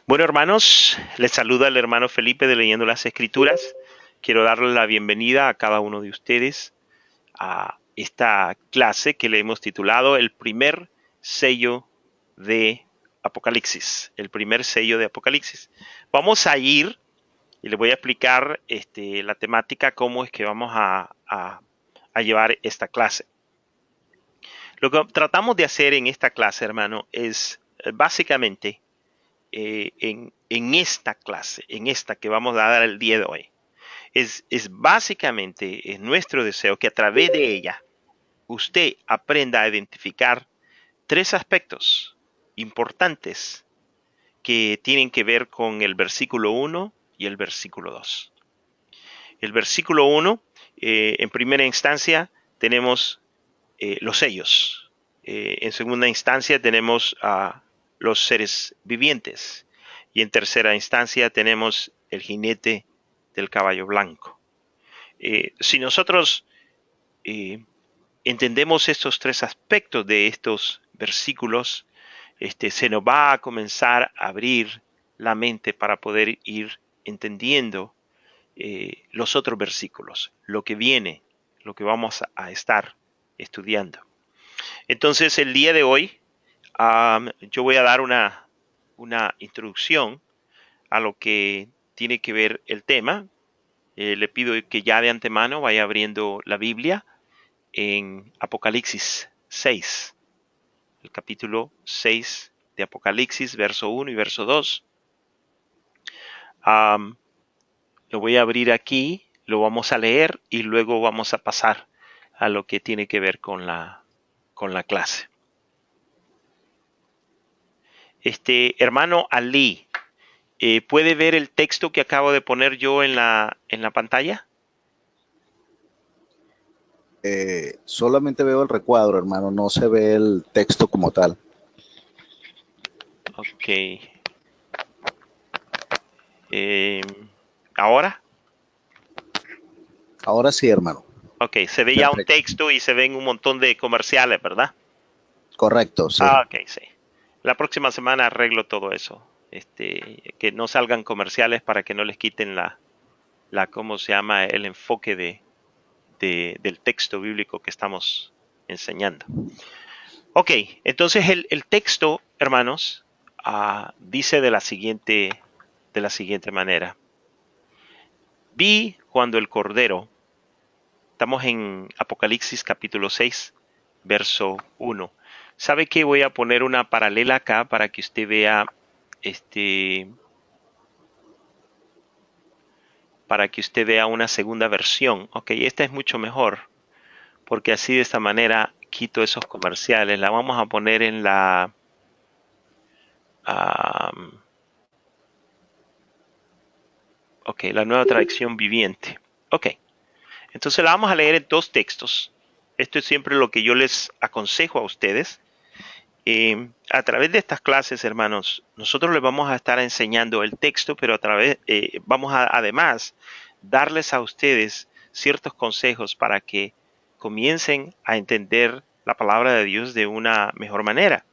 Bueno, hermanos, les saluda el hermano Felipe de Leyendo las Escrituras. Quiero darle la bienvenida a cada uno de ustedes a esta clase que le hemos titulado El primer sello de Apocalipsis. El primer sello de Apocalipsis. Vamos a ir y les voy a explicar la temática, cómo es que vamos a llevar esta clase. Lo que tratamos de hacer en esta clase, hermano, es básicamente en esta clase, en esta que vamos a dar el día de hoy, es básicamente es nuestro deseo que a través de ella usted aprenda a identificar tres aspectos importantes que tienen que ver con el versículo 1 y el versículo 2. El versículo 1, en primera instancia, tenemos los sellos. En segunda instancia, tenemos a los seres vivientes. Y en tercera instancia tenemos el jinete del caballo blanco. Si nosotros entendemos estos tres aspectos de estos versículos, se nos va a comenzar a abrir la mente para poder ir entendiendo los otros versículos, lo que viene, lo que vamos a estar estudiando. Entonces, el día de hoy, yo voy a dar una introducción a lo que tiene que ver el tema. Le pido que ya de antemano vaya abriendo la Biblia en Apocalipsis 6, el capítulo 6 de Apocalipsis, verso 1 y verso 2. Lo voy a abrir aquí, lo vamos a leer y luego vamos a pasar a lo que tiene que ver con la clase. Hermano Ali, ¿puede ver el texto que acabo de poner yo en la pantalla? Solamente veo el recuadro, hermano, no se ve el texto como tal. Ok. ¿Ahora? Ahora sí, hermano. Ok, se ve ya un Perfecto. texto y se ven un montón de comerciales, ¿verdad? Correcto, sí. Ok, sí. La próxima semana arreglo todo eso. Que no salgan comerciales para que no les quiten ¿cómo se llama? El enfoque del texto bíblico que estamos enseñando. Ok, entonces el texto, hermanos, dice de la siguiente manera. Vi cuando el Cordero, estamos en Apocalipsis capítulo 6, verso 1. ¿Sabe qué? Voy a poner una paralela acá para que usted vea una segunda versión. Ok, esta es mucho mejor, porque así de esta manera quito esos comerciales. La vamos a poner en um, la nueva traducción viviente. Ok, entonces la vamos a leer en dos textos. Esto es siempre lo que yo les aconsejo a ustedes. A través de estas clases, hermanos, nosotros les vamos a estar enseñando el texto, pero vamos a además darles a ustedes ciertos consejos para que comiencen a entender la palabra de Dios de una mejor manera.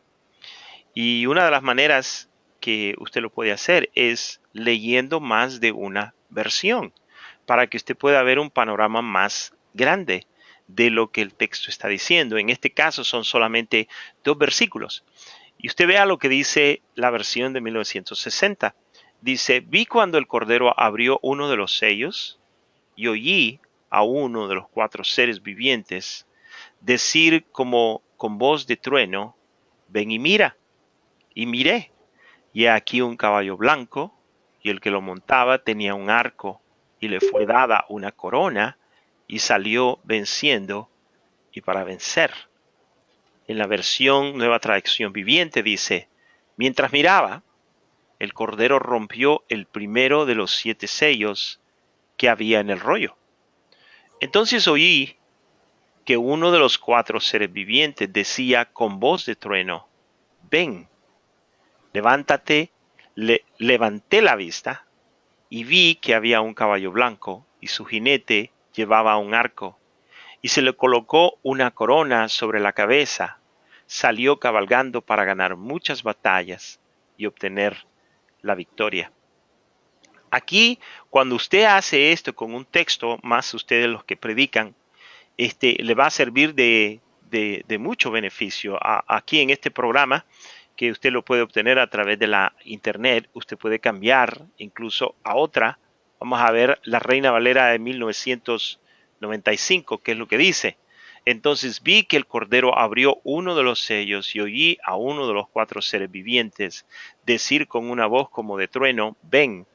Y una de las maneras que usted lo puede hacer es leyendo más de una versión, para que usted pueda ver un panorama más grande de lo que el texto está diciendo. En este caso son solamente dos versículos. Y usted vea lo que dice la versión de 1960. Dice, vi cuando el Cordero abrió uno de los sellos y oí a uno de los cuatro seres vivientes decir como con voz de trueno, ven y mira. Y miré, y he aquí un caballo blanco, y el que lo montaba tenía un arco, y le fue dada una corona, y salió venciendo y para vencer. En la versión Nueva Traducción Viviente dice, mientras miraba, el Cordero rompió el primero de los 7 sellos que había en el rollo. Entonces oí que uno de los 4 seres vivientes decía con voz de trueno, ven, levántate. Levanté la vista y vi que había un caballo blanco y su jinete llevaba un arco y se le colocó una corona sobre la cabeza. Salió cabalgando para ganar muchas batallas y obtener la victoria. Aquí, cuando usted hace esto con un texto, más ustedes los que predican, le va a servir de mucho beneficio. Aquí en este programa, que usted lo puede obtener a través de la internet, usted puede cambiar incluso a otra. Vamos a ver la Reina Valera de 1995, que es lo que dice. Entonces vi que el Cordero abrió uno de los sellos y oí a uno de los cuatro seres vivientes decir con una voz como de trueno, ven.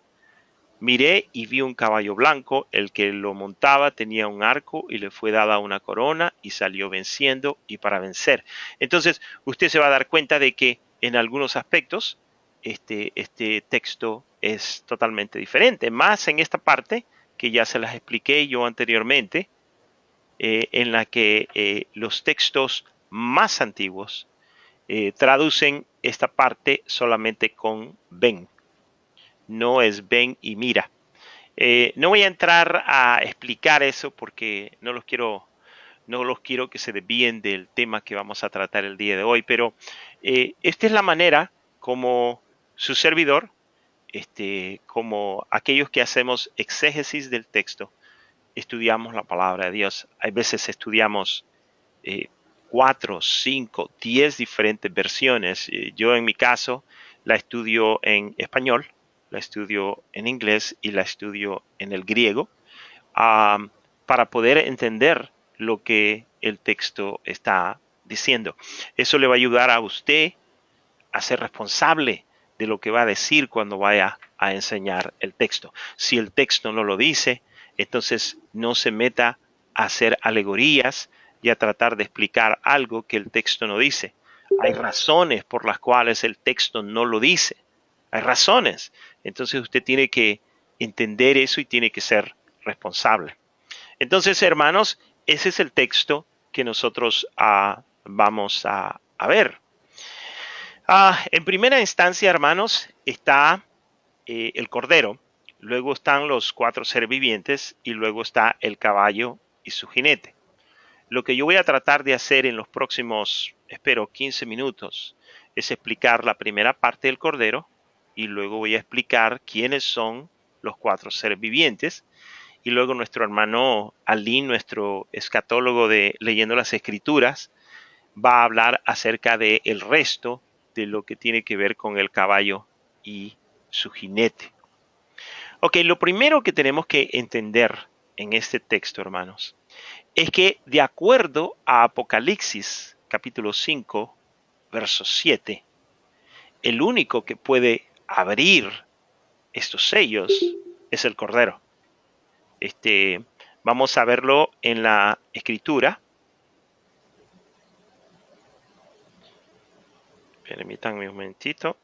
Miré y vi un caballo blanco, el que lo montaba tenía un arco y le fue dada una corona y salió venciendo y para vencer. Entonces usted se va a dar cuenta de que en algunos aspectos este texto es totalmente diferente, más en esta parte que ya se las expliqué yo anteriormente, en la que los textos más antiguos traducen esta parte solamente con ven, no es ven y mira. No voy a entrar a explicar eso porque no los quiero que se desvíen del tema que vamos a tratar el día de hoy, pero esta es la manera como su servidor, como aquellos que hacemos exégesis del texto, estudiamos la palabra de Dios. Hay veces estudiamos 4, 5, 10 diferentes versiones. Yo en mi caso la estudio en español, la estudio en inglés y la estudio en el griego, para poder entender lo que el texto está diciendo. Eso le va a ayudar a usted a ser responsable de lo que va a decir cuando vaya a enseñar el texto. Si el texto no lo dice, entonces no se meta a hacer alegorías y a tratar de explicar algo que el texto no dice. Hay razones por las cuales el texto no lo dice. Hay razones. Entonces usted tiene que entender eso y tiene que ser responsable. Entonces, hermanos, ese es el texto que nosotros vamos a ver. En primera instancia, hermanos, está el Cordero, luego están los cuatro seres vivientes y luego está el caballo y su jinete. Lo que yo voy a tratar de hacer en los próximos, espero, 15 minutos es explicar la primera parte del Cordero y luego voy a explicar quiénes son los cuatro seres vivientes y luego nuestro hermano Ali, nuestro escatólogo de Leyendo las Escrituras, va a hablar acerca de el resto de lo que tiene que ver con el caballo y su jinete. Ok, lo primero que tenemos que entender en este texto, hermanos, es que de acuerdo a Apocalipsis capítulo 5, verso 7, el único que puede abrir estos sellos es el Cordero. Vamos a verlo en la Escritura. Permítanme un momentito.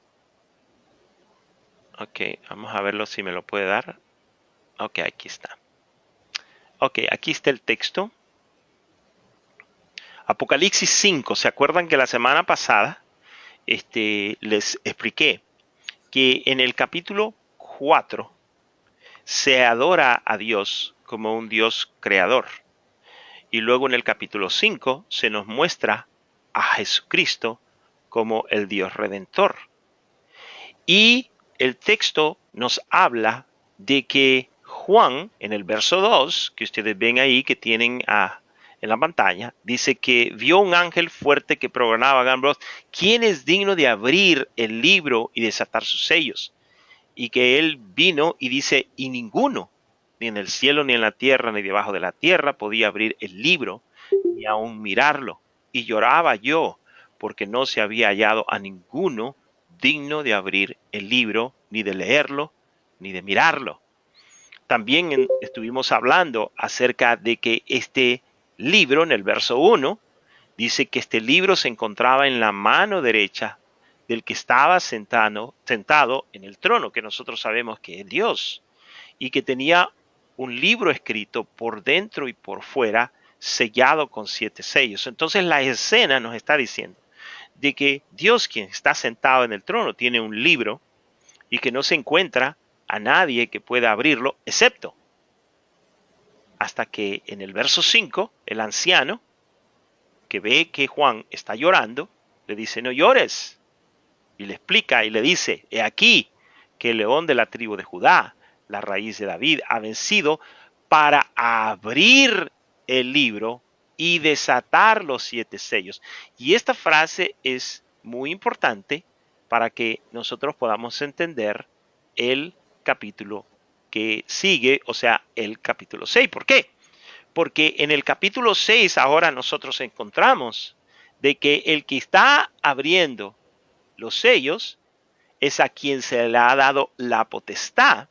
Ok, vamos a verlo si me lo puede dar. Ok, aquí está. Ok, aquí está el texto. Apocalipsis 5. ¿Se acuerdan que la semana pasada les expliqué que en el capítulo 4 se adora a Dios como un Dios creador? Y luego en el capítulo 5 se nos muestra a Jesucristo como el Dios redentor. Y el texto nos habla de que Juan, en el verso 2, que ustedes ven ahí, que tienen en la pantalla, dice que vio un ángel fuerte que proclamaba a gran voz: ¿quién es digno de abrir el libro y desatar sus sellos? Y que él vino y dice: y ninguno, ni en el cielo, ni en la tierra, ni debajo de la tierra, podía abrir el libro, ni aun mirarlo. Y lloraba yo, porque no se había hallado a ninguno digno de abrir el libro, ni de leerlo, ni de mirarlo. También estuvimos hablando acerca de que este libro, en el verso 1, dice que este libro se encontraba en la mano derecha del que estaba sentado en el trono, que nosotros sabemos que es Dios, y que tenía un libro escrito por dentro y por fuera, sellado con 7 sellos. Entonces la escena nos está diciendo de que Dios, quien está sentado en el trono, tiene un libro y que no se encuentra a nadie que pueda abrirlo, excepto hasta que en el verso 5, el anciano, que ve que Juan está llorando, le dice: no llores. Y le explica y le dice: he aquí, que el león de la tribu de Judá, la raíz de David, ha vencido para abrir el libro y desatar los 7 sellos. Y esta frase es muy importante para que nosotros podamos entender el capítulo que sigue, o sea, el capítulo 6. ¿Por qué? Porque en el capítulo 6 ahora nosotros encontramos de que el que está abriendo los sellos es a quien se le ha dado la potestad,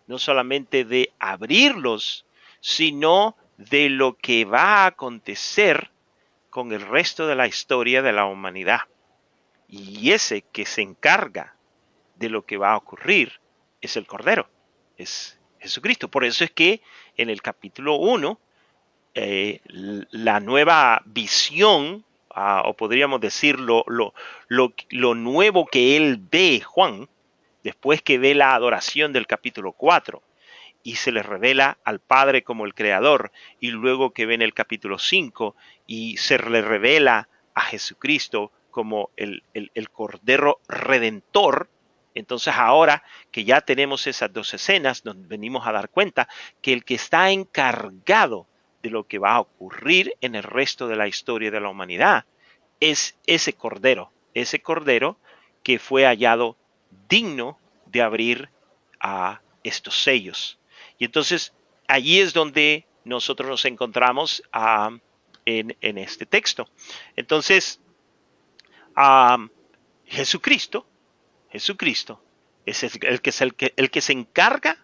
no solamente de abrirlos, sino de lo que va a acontecer con el resto de la historia de la humanidad. Y ese que se encarga de lo que va a ocurrir es el Cordero, es Jesucristo. Por eso es que en el capítulo 1, la nueva visión, o podríamos decir lo nuevo que él ve, Juan, después que ve la adoración del capítulo 4 y se le revela al Padre como el Creador, y luego que ve en el capítulo 5 y se le revela a Jesucristo como el Cordero Redentor. Entonces ahora que ya tenemos esas dos escenas, nos venimos a dar cuenta que el que está encargado de lo que va a ocurrir en el resto de la historia de la humanidad es ese Cordero que fue hallado digno de abrir a estos sellos. Y entonces allí es donde nosotros nos encontramos en este texto. Entonces, Jesucristo es el que se encarga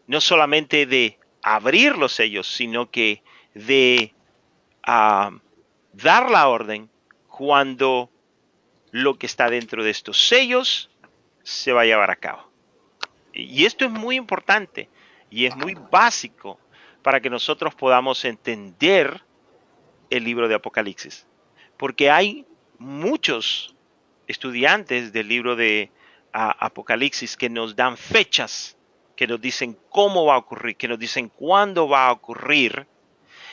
no solamente de abrir los sellos, sino que de dar la orden cuando lo que está dentro de estos sellos se va a llevar a cabo. Y esto es muy importante y es muy básico para que nosotros podamos entender el libro de Apocalipsis. Porque hay muchos estudiantes del libro de Apocalipsis que nos dan fechas, que nos dicen cómo va a ocurrir, que nos dicen cuándo va a ocurrir.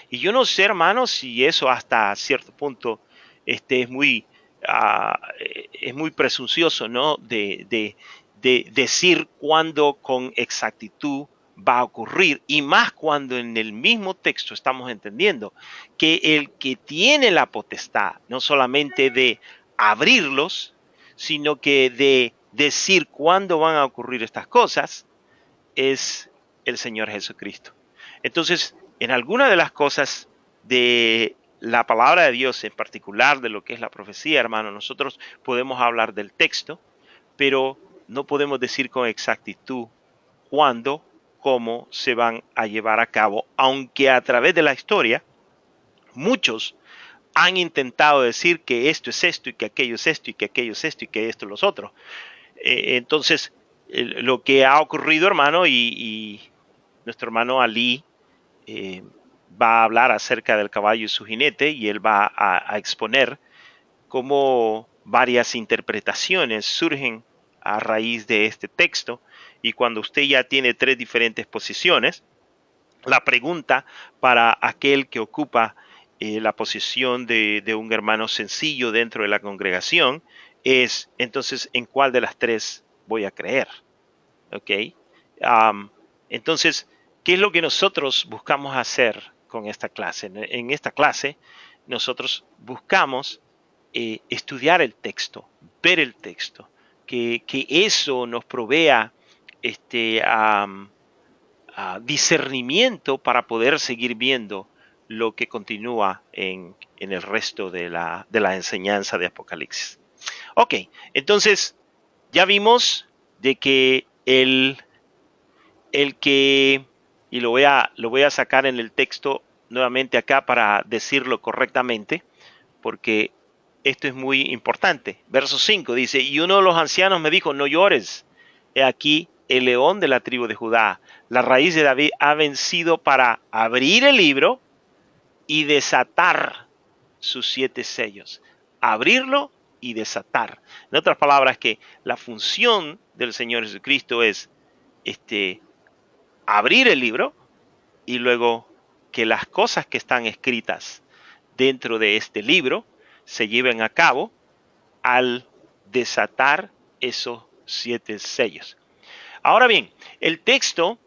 Y yo no sé, hermanos, si eso hasta cierto punto es muy presuncioso, ¿no? De decir cuándo con exactitud va a ocurrir, y más cuando en el mismo texto estamos entendiendo que el que tiene la potestad no solamente de abrirlos, sino que de decir cuándo van a ocurrir estas cosas, es el Señor Jesucristo. Entonces, en alguna de las cosas de la palabra de Dios, en particular de lo que es la profecía, hermano, nosotros podemos hablar del texto, pero no podemos decir con exactitud cuándo, cómo se van a llevar a cabo, aunque a través de la historia muchos han intentado decir que esto es esto y que aquello es esto y que aquello es esto y que esto es lo otro. Entonces, lo que ha ocurrido, hermano, y nuestro hermano Ali va a hablar acerca del caballo y su jinete, y él va a exponer cómo varias interpretaciones surgen a raíz de este texto, y cuando usted ya tiene 3 diferentes posiciones, la pregunta para aquel que ocupa la posición de un hermano sencillo dentro de la congregación es, entonces, ¿en cuál de las 3 voy a creer? ¿Ok? Entonces, ¿qué es lo que nosotros buscamos hacer con esta clase? En esta clase, nosotros buscamos estudiar el texto, ver el texto, que eso nos provea discernimiento para poder seguir viendo lo que continúa en el resto de la enseñanza de Apocalipsis. Ok, entonces ya vimos de que el que, y lo voy a sacar en el texto nuevamente acá para decirlo correctamente, porque esto es muy importante. Verso 5 dice, y uno de los ancianos me dijo, no llores, he aquí el león de la tribu de Judá, la raíz de David, ha vencido para abrir el libro y desatar sus 7 sellos. Abrirlo y desatar. En otras palabras, que la función del Señor Jesucristo es abrir el libro y luego que las cosas que están escritas dentro de este libro se lleven a cabo al desatar esos 7 sellos. Ahora bien, el texto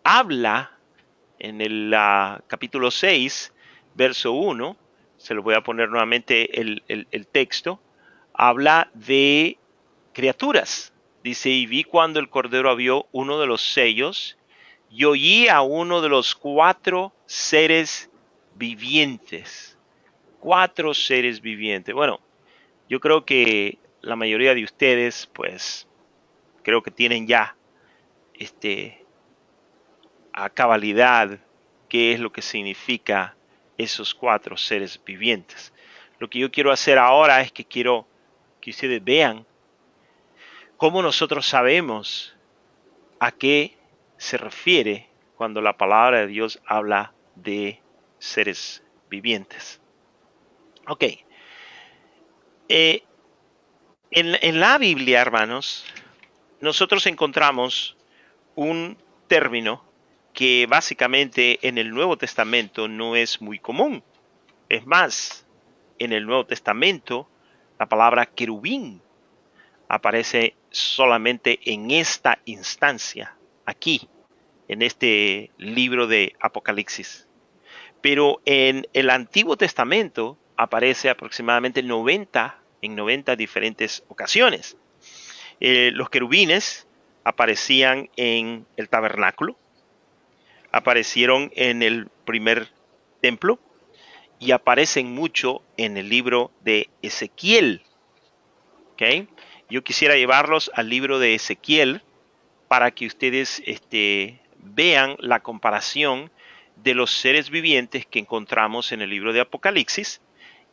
habla en el capítulo 6, verso 1, se lo voy a poner nuevamente el texto, habla de criaturas. Dice, y vi cuando el Cordero abrió uno de los sellos, y oí a uno de los 4 seres vivientes. 4 seres vivientes. Bueno, yo creo que la mayoría de ustedes, pues, creo que tienen ya a cabalidad qué es lo que significa esos 4 seres vivientes. Lo que yo quiero hacer ahora es que quiero que ustedes vean cómo nosotros sabemos a qué se refiere cuando la palabra de Dios habla de seres vivientes. Ok. En la Biblia, hermanos, nosotros encontramos un término que básicamente en el Nuevo Testamento no es muy común. Es más, en el Nuevo Testamento la palabra querubín aparece solamente en esta instancia, aquí, en este libro de Apocalipsis. Pero en el Antiguo Testamento aparece aproximadamente en 90 diferentes ocasiones. Los querubines aparecían en el tabernáculo, aparecieron en el primer templo y aparecen mucho en el libro de Ezequiel. ¿Okay? Yo quisiera llevarlos al libro de Ezequiel para que ustedes vean la comparación de los seres vivientes que encontramos en el libro de Apocalipsis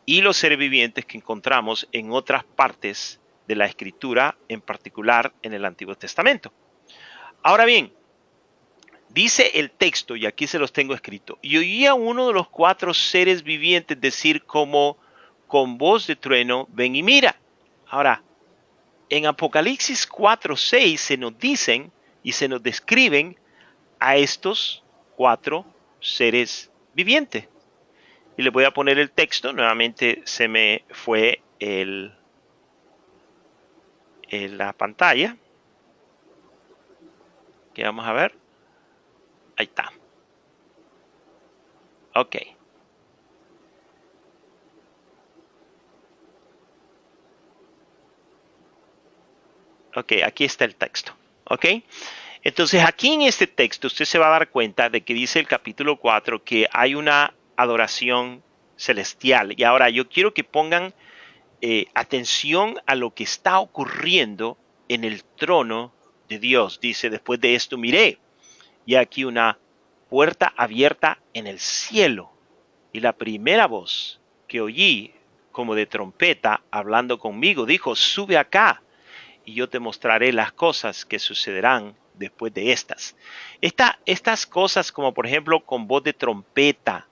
y los seres vivientes que encontramos en otras partes de la Escritura, en particular en el Antiguo Testamento. Ahora bien, dice el texto, y aquí se los tengo escrito, y oía uno de los 4 seres vivientes decir como con voz de trueno, ven y mira. Ahora, en Apocalipsis 4:6 se nos dicen y se nos describen a estos 4 seres vivientes. Y les voy a poner el texto, nuevamente se me fue la pantalla. Que vamos a ver. Ahí está. Ok. Ok, aquí está el texto. Ok. Entonces aquí en este texto usted se va a dar cuenta de que dice el capítulo 4 que hay una adoración celestial. Y ahora yo quiero que pongan atención a lo que está ocurriendo en el trono de Dios. Dice, después de esto miré, y aquí una puerta abierta en el cielo. Y la primera voz que oí, como de trompeta, hablando conmigo, dijo, sube acá y yo te mostraré las cosas que sucederán después de estas. Estas cosas, como por ejemplo con voz de trompeta,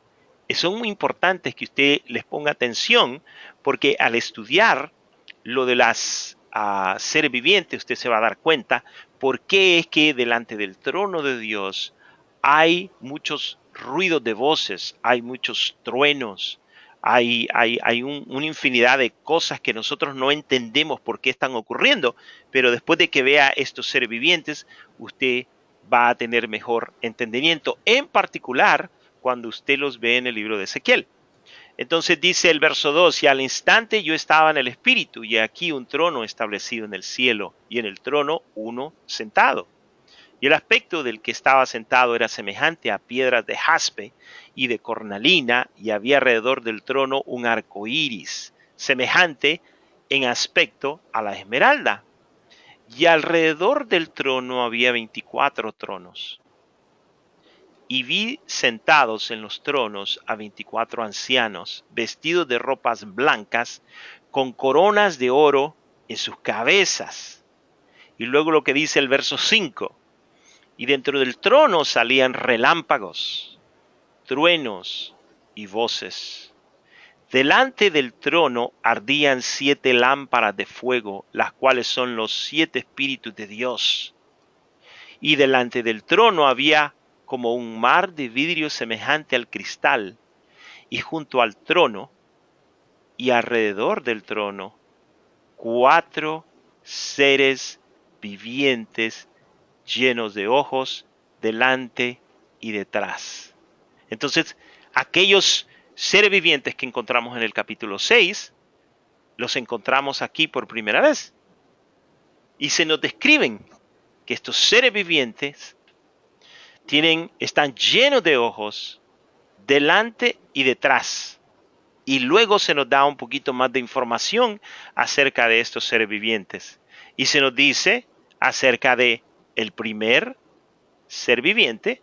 son muy importantes que usted les ponga atención, porque al estudiar lo de las seres vivientes, usted se va a dar cuenta por qué es que delante del trono de Dios hay muchos ruidos de voces, hay muchos truenos, hay una infinidad de cosas que nosotros no entendemos por qué están ocurriendo, pero después de que vea estos seres vivientes, usted va a tener mejor entendimiento, en particular cuando usted los ve en el libro de Ezequiel. Entonces dice el verso 2, y al instante yo estaba en el espíritu, y aquí un trono establecido en el cielo, y en el trono uno sentado. Y el aspecto del que estaba sentado era semejante a piedras de jaspe y de cornalina, y había alrededor del trono un arco iris, semejante en aspecto a la esmeralda. Y alrededor del trono había 24 tronos. Y vi sentados en los tronos a 24 ancianos, vestidos de ropas blancas, con coronas de oro en sus cabezas. Y luego lo que dice el verso 5. Y dentro del trono salían relámpagos, truenos y voces. Delante del trono ardían 7 lámparas de fuego, las cuales son los 7 espíritus de Dios. Y delante del trono había como un mar de vidrio semejante al cristal, y junto al trono y alrededor del trono 4 seres vivientes, llenos de ojos, delante y detrás. Entonces, aquellos seres vivientes que encontramos en el capítulo 6, los encontramos aquí por primera vez. Y se nos describen que estos seres vivientes están llenos de ojos, delante y detrás. Y luego se nos da un poquito más de información acerca de estos seres vivientes. Y se nos dice acerca de el primer ser viviente,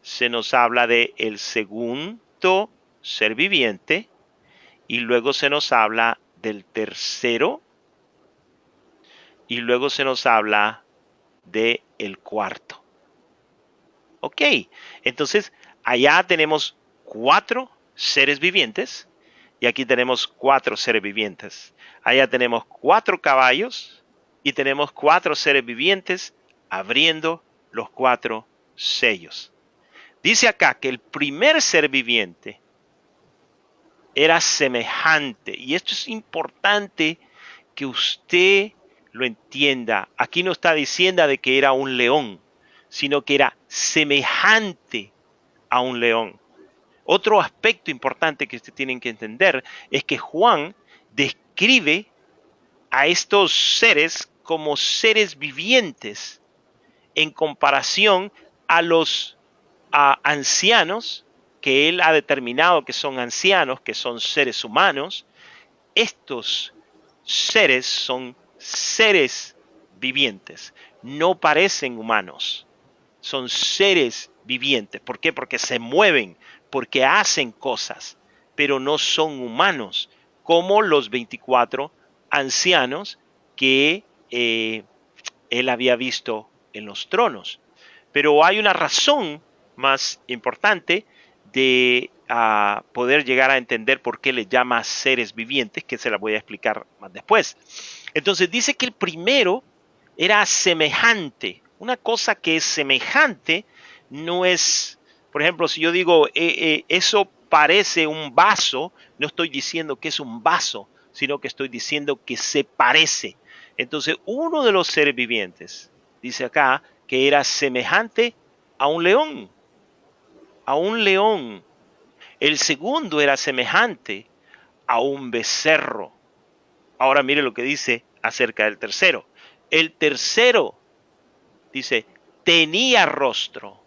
se nos habla de el segundo ser viviente y luego se nos habla del tercero y luego se nos habla de el cuarto. Ok, entonces allá tenemos 4 seres vivientes y aquí tenemos 4 seres vivientes. Allá tenemos 4 caballos y tenemos 4 seres vivientes abriendo los 4 sellos. Dice acá que el primer ser viviente era semejante, y esto es importante que usted lo entienda. Aquí no está diciendo de que era un león, sino que era semejante a un león. Otro aspecto importante que ustedes tienen que entender es que Juan describe a estos seres como seres vivientes en comparación a los ancianos que él ha determinado que son ancianos, que son seres humanos. Estos seres son seres vivientes, no parecen humanos, son seres vivientes. ¿Por qué? Porque se mueven, porque hacen cosas, pero no son humanos, como los 24 ancianos que él había visto en los tronos. Pero hay una razón más importante de poder llegar a entender por qué le llama seres vivientes, que se la voy a explicar más después. Entonces dice que el primero era semejante. Una cosa que es semejante no es, por ejemplo, si yo digo eso parece un vaso, no estoy diciendo que es un vaso, sino que estoy diciendo que se parece. Entonces, uno de los seres vivientes, dice acá, que era semejante a un león, a un león. El segundo era semejante a un becerro. Ahora mire lo que dice acerca del tercero. El tercero, dice, tenía rostro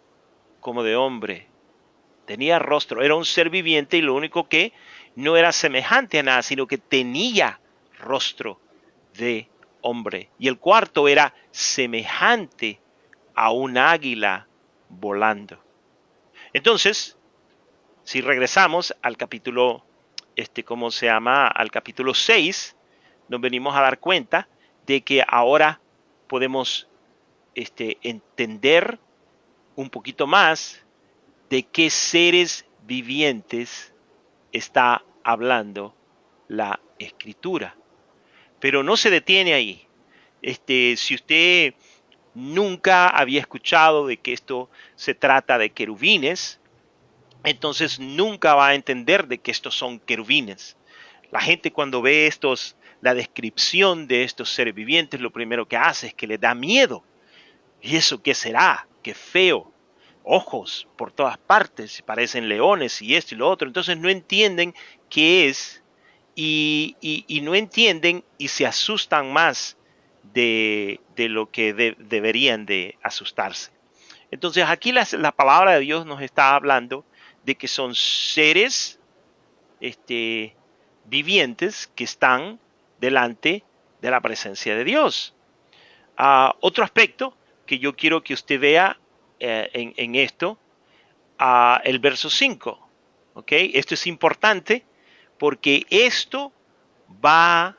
como de hombre. Tenía rostro, era un ser viviente y lo único que no era semejante a nada, sino que tenía rostro de hombre. Y el cuarto era semejante a un águila volando. Entonces, si regresamos al capítulo, ¿cómo se llama? Al capítulo 6, nos venimos a dar cuenta de que ahora podemos entender un poquito más de qué seres vivientes está hablando la escritura. Pero no se detiene ahí. Si usted nunca había escuchado de que esto se trata de querubines, entonces nunca va a entender de que estos son querubines. La gente cuando ve la descripción de estos seres vivientes, lo primero que hace es que le da miedo. ¿Y eso qué será? ¡Qué feo! Ojos por todas partes, parecen leones y esto y lo otro. Entonces no entienden qué es y no entienden y se asustan más de lo que deberían de asustarse. Entonces aquí la palabra de Dios nos está hablando de que son seres vivientes que están delante de la presencia de Dios. Otro aspecto que yo quiero que usted vea en esto, el verso 5. ¿Okay? Esto es importante porque esto va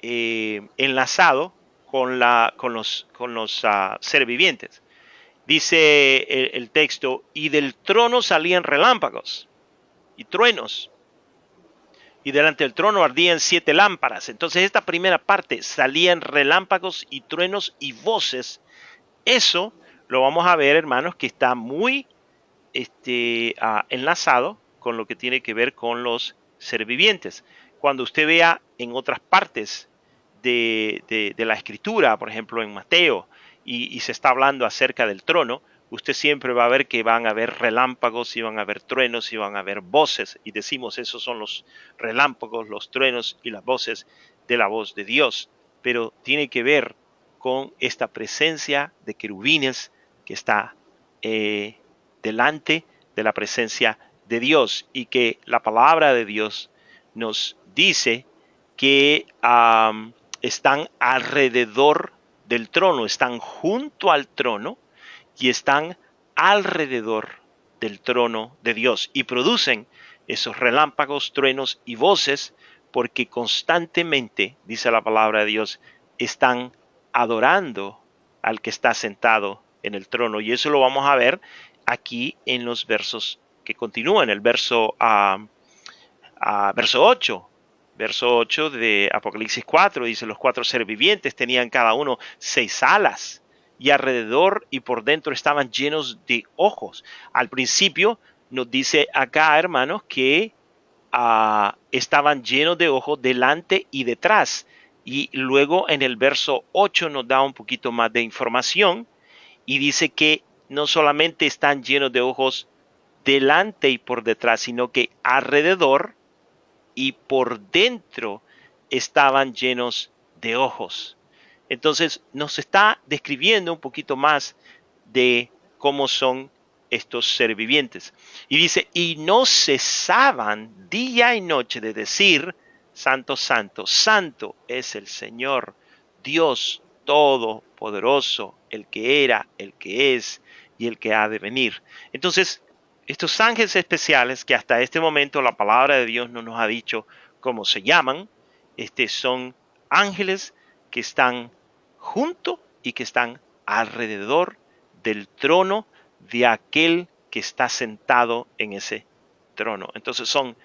enlazado con los seres vivientes. Dice el texto, y del trono salían relámpagos y truenos, y delante del trono ardían 7 lámparas. Entonces esta primera parte, salían relámpagos y truenos y voces. Eso lo vamos a ver, hermanos, que está muy enlazado con lo que tiene que ver con los seres vivientes. Cuando usted vea en otras partes de la escritura, por ejemplo en Mateo, y se está hablando acerca del trono, usted siempre va a ver que van a haber relámpagos, y van a haber truenos, y van a haber voces, y decimos esos son los relámpagos, los truenos y las voces de la voz de Dios, pero tiene que ver con esta presencia de querubines que está delante de la presencia de Dios, y que la palabra de Dios nos dice que están alrededor del trono, están junto al trono y están alrededor del trono de Dios y producen esos relámpagos, truenos y voces porque constantemente, dice la palabra de Dios, están adorando al que está sentado en el trono. Y eso lo vamos a ver aquí en los versos que continúan, el verso 8. Verso 8 de Apocalipsis 4 dice: los cuatro seres vivientes tenían cada uno 6 alas, y alrededor y por dentro estaban llenos de ojos. Al principio nos dice acá, hermanos, que estaban llenos de ojos delante y detrás. Y luego en el verso 8 nos da un poquito más de información y dice que no solamente están llenos de ojos delante y por detrás, sino que alrededor y por dentro estaban llenos de ojos. Entonces nos está describiendo un poquito más de cómo son estos seres vivientes. Y dice, y no cesaban día y noche de decir: Santo, santo, santo es el Señor, Dios Todopoderoso, el que era, el que es y el que ha de venir. Entonces, estos ángeles especiales, que hasta este momento la palabra de Dios no nos ha dicho cómo se llaman, son ángeles que están junto y que están alrededor del trono de aquel que está sentado en ese trono. Entonces son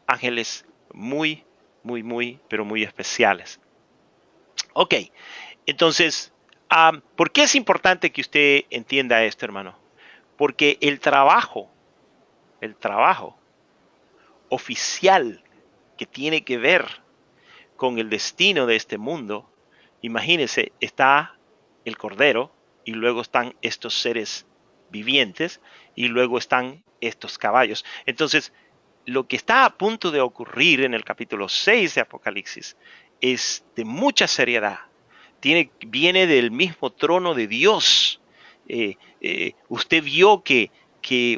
ángeles muy, muy, muy, pero muy especiales. Ok, entonces, ¿por qué es importante que usted entienda esto, hermano? Porque el trabajo oficial que tiene que ver con el destino de este mundo, imagínense, está el Cordero y luego están estos seres vivientes y luego están estos caballos. Entonces, lo que está a punto de ocurrir en el capítulo 6 de Apocalipsis es de mucha seriedad. Viene del mismo trono de Dios. Usted vio que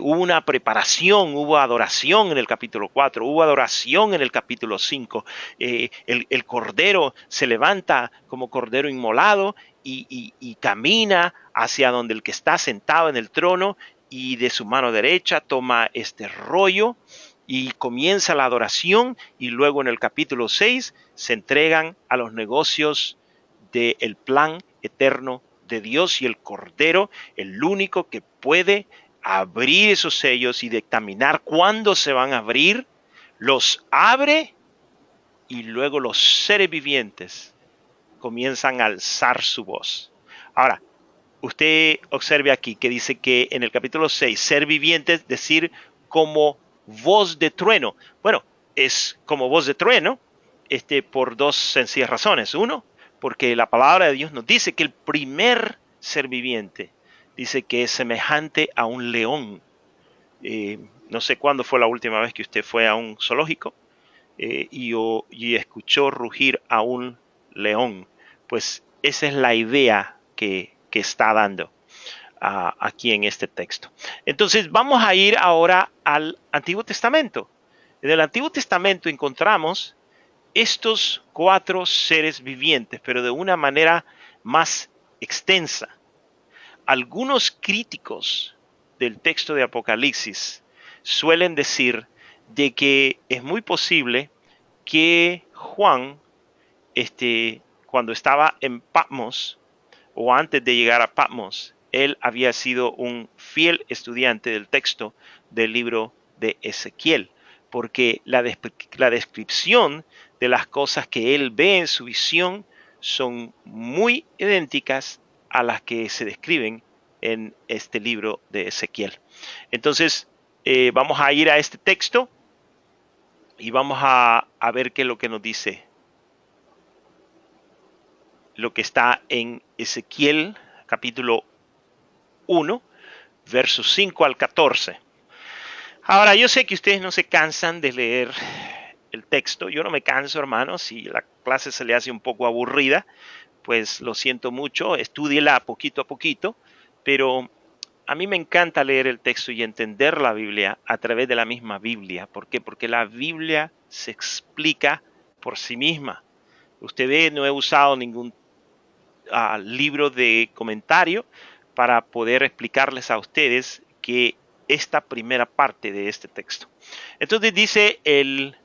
hubo una preparación, hubo adoración en el capítulo 4, hubo adoración en el capítulo 5. El cordero se levanta como cordero inmolado y camina hacia donde el que está sentado en el trono, y de su mano derecha toma este rollo y comienza la adoración, y luego en el capítulo 6 se entregan a los negocios del plan eterno de Dios, y el Cordero, el único que puede abrir esos sellos y dictaminar cuándo se van a abrir, los abre, y luego los seres vivientes comienzan a alzar su voz. Ahora, usted observe aquí que dice que en el capítulo 6, ser viviente es decir como voz de trueno. Bueno, es como voz de trueno por dos sencillas razones. Uno, porque la palabra de Dios nos dice que el primer ser viviente dice que es semejante a un león. No sé cuándo fue la última vez que usted fue a un zoológico y escuchó rugir a un león. Pues esa es la idea que está dando aquí en este texto. Entonces vamos a ir ahora al Antiguo Testamento. En el Antiguo Testamento encontramos estos 4 seres vivientes, pero de una manera más extensa. Algunos críticos del texto de Apocalipsis suelen decir de que es muy posible que Juan, cuando estaba en Patmos, o antes de llegar a Patmos, él había sido un fiel estudiante del texto del libro de Ezequiel, porque la descripción de las cosas que él ve en su visión son muy idénticas a las que se describen en este libro de Ezequiel. Entonces, vamos a ir a este texto y vamos a ver qué es lo que nos dice. lo que está en Ezequiel capítulo 1, versos 5 al 14. Ahora, yo sé que ustedes no se cansan de leer el texto. Yo no me canso, hermanos. Si la clase se le hace un poco aburrida, pues lo siento mucho. Estúdiela poquito a poquito. Pero a mí me encanta leer el texto y entender la Biblia a través de la misma Biblia. ¿Por qué? Porque la Biblia se explica por sí misma. Usted ve, no he usado ningún libro de comentario para poder explicarles a ustedes que esta primera parte de este texto. Entonces dice el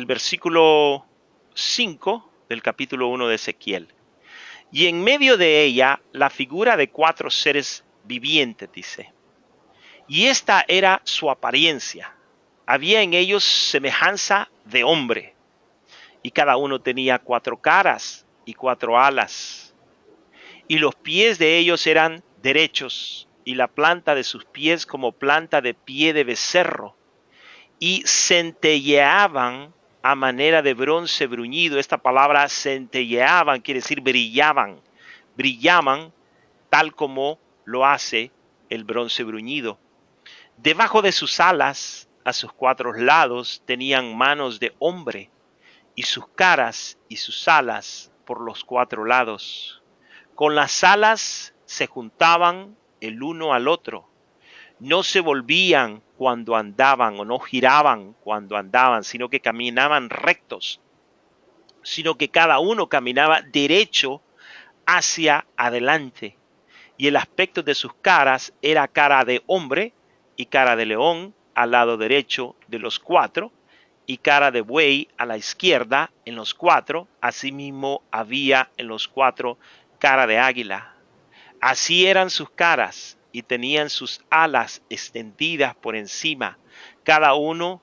versículo 5 del capítulo 1 de Ezequiel. Y en medio de ella la figura de 4 seres vivientes, dice. Y esta era su apariencia. Había en ellos semejanza de hombre. Y cada uno tenía 4 caras y 4 alas. Y los pies de ellos eran derechos, y la planta de sus pies como planta de pie de becerro, y centelleaban a manera de bronce bruñido. Esta palabra centelleaban quiere decir brillaban, brillaban tal como lo hace el bronce bruñido. Debajo de sus alas, a sus 4 lados, tenían manos de hombre, y sus caras y sus alas por los 4 lados. Con las alas se juntaban el uno al otro. No se volvían cuando andaban o no giraban cuando andaban, sino que caminaban rectos, sino que cada uno caminaba derecho hacia adelante. Y el aspecto de sus caras era cara de hombre y cara de león al lado derecho de los 4, y cara de buey a la izquierda en los 4. Asimismo había en los 4 cara de águila. Así eran sus caras, y tenían sus alas extendidas por encima, cada uno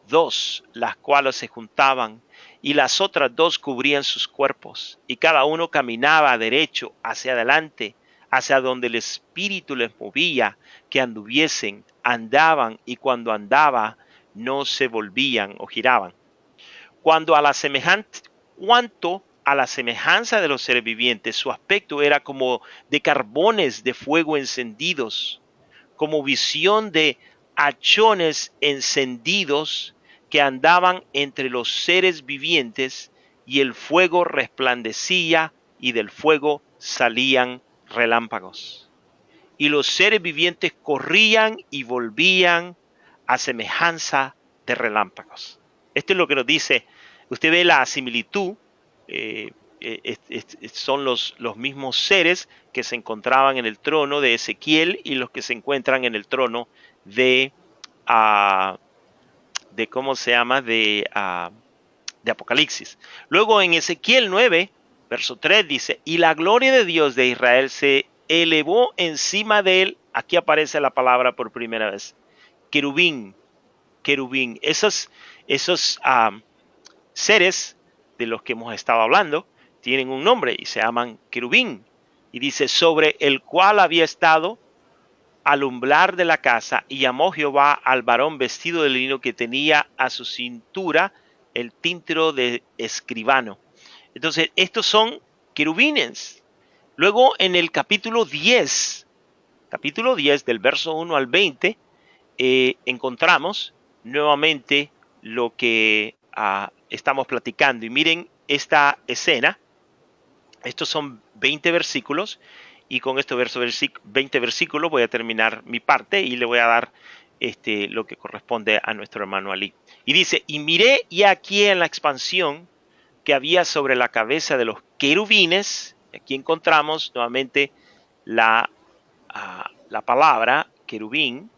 2, las cuales se juntaban, y las otras 2 cubrían sus cuerpos, y cada uno caminaba derecho hacia adelante, hacia donde el espíritu les movía que anduviesen. Andaban, y cuando andaba no se volvían o giraban. Cuanto a la semejanza de los seres vivientes, su aspecto era como de carbones de fuego encendidos, como visión de hachones encendidos que andaban entre los seres vivientes, y el fuego resplandecía y del fuego salían relámpagos. Y los seres vivientes corrían y volvían a semejanza de relámpagos. Esto es lo que nos dice. Usted ve la similitud. Son los mismos seres que se encontraban en el trono de Ezequiel y los que se encuentran en el trono de ¿cómo se llama? De Apocalipsis. Luego en Ezequiel 9, verso 3 dice, y la gloria de Dios de Israel se elevó encima de él. Aquí aparece la palabra por primera vez. Querubín, querubín. Esos seres de los que hemos estado hablando tienen un nombre y se llaman querubín. Y dice, sobre el cual había estado al umbral de la casa, y llamó Jehová al varón vestido de lino que tenía a su cintura el título de escribano. Entonces, estos son querubines. Luego en el capítulo 10 del verso 1 al 20, encontramos nuevamente lo que estamos platicando. Y miren esta escena. Estos son 20 versículos, y con estos 20 versículos voy a terminar mi parte y le voy a dar lo que corresponde a nuestro hermano Ali. Y dice, y miré y aquí en la expansión que había sobre la cabeza de los querubines. Aquí encontramos nuevamente la palabra querubín,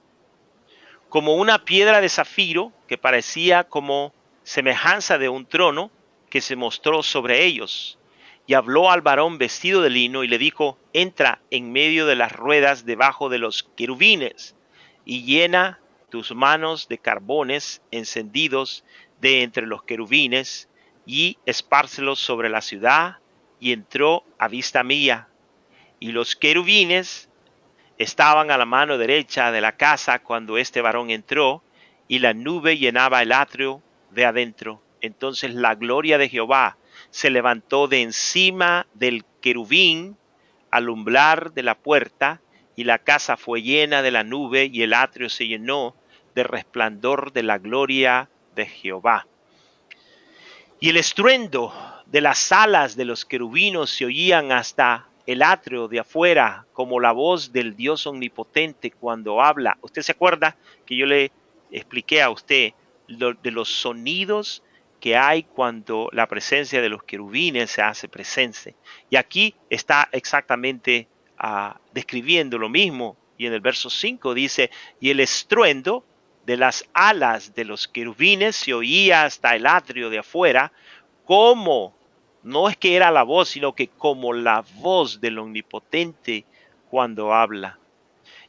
como una piedra de zafiro que parecía como semejanza de un trono que se mostró sobre ellos. Y habló al varón vestido de lino y le dijo, entra en medio de las ruedas debajo de los querubines y llena tus manos de carbones encendidos de entre los querubines y espárcelos sobre la ciudad. Y entró a vista mía. Y los querubines estaban a la mano derecha de la casa cuando este varón entró, y la nube llenaba el atrio de adentro. Entonces la gloria de Jehová se levantó de encima del querubín al umbral de la puerta, y la casa fue llena de la nube, y el atrio se llenó del resplandor de la gloria de Jehová. Y el estruendo de las alas de los querubinos se oían hasta el atrio de afuera, como la voz del Dios omnipotente cuando habla. ¿Usted se acuerda que yo le expliqué a usted de los sonidos que hay cuando la presencia de los querubines se hace presente? Y aquí está exactamente describiendo lo mismo. Y en el verso 5 dice, y el estruendo de las alas de los querubines se oía hasta el atrio de afuera, como, no es que era la voz, sino que como la voz del Omnipotente cuando habla.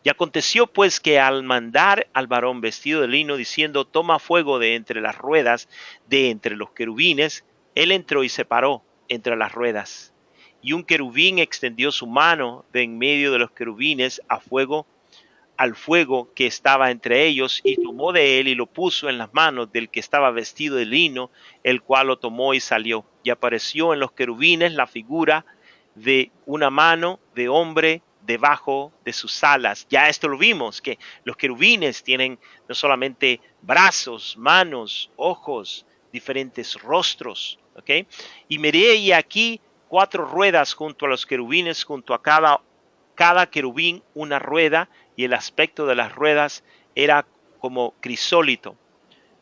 Y aconteció pues que al mandar al varón vestido de lino, diciendo, toma fuego de entre las ruedas, de entre los querubines, él entró y se paró entre las ruedas. Y un querubín extendió su mano de en medio de los querubines al fuego que estaba entre ellos, y tomó de él y lo puso en las manos del que estaba vestido de lino, el cual lo tomó y salió. Y apareció en los querubines la figura de una mano de hombre debajo de sus alas. Ya esto lo vimos, que los querubines tienen no solamente brazos, manos, ojos, diferentes rostros, ¿ok? Y miré y aquí 4 ruedas junto a los querubines, junto a cada querubín una rueda, y el aspecto de las ruedas era como crisólito.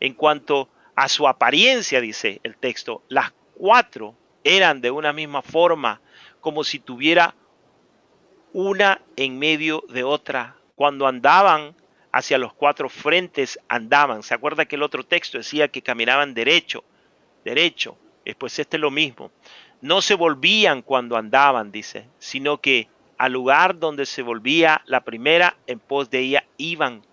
En cuanto a su apariencia, dice el texto, las 4 eran de una misma forma, como si tuviera una en medio de otra. Cuando andaban hacia los 4 frentes, andaban. ¿Se acuerda que el otro texto decía que caminaban derecho? Derecho. Pues este es lo mismo. No se volvían cuando andaban, dice, sino que al lugar donde se volvía la primera, en pos de ella iban,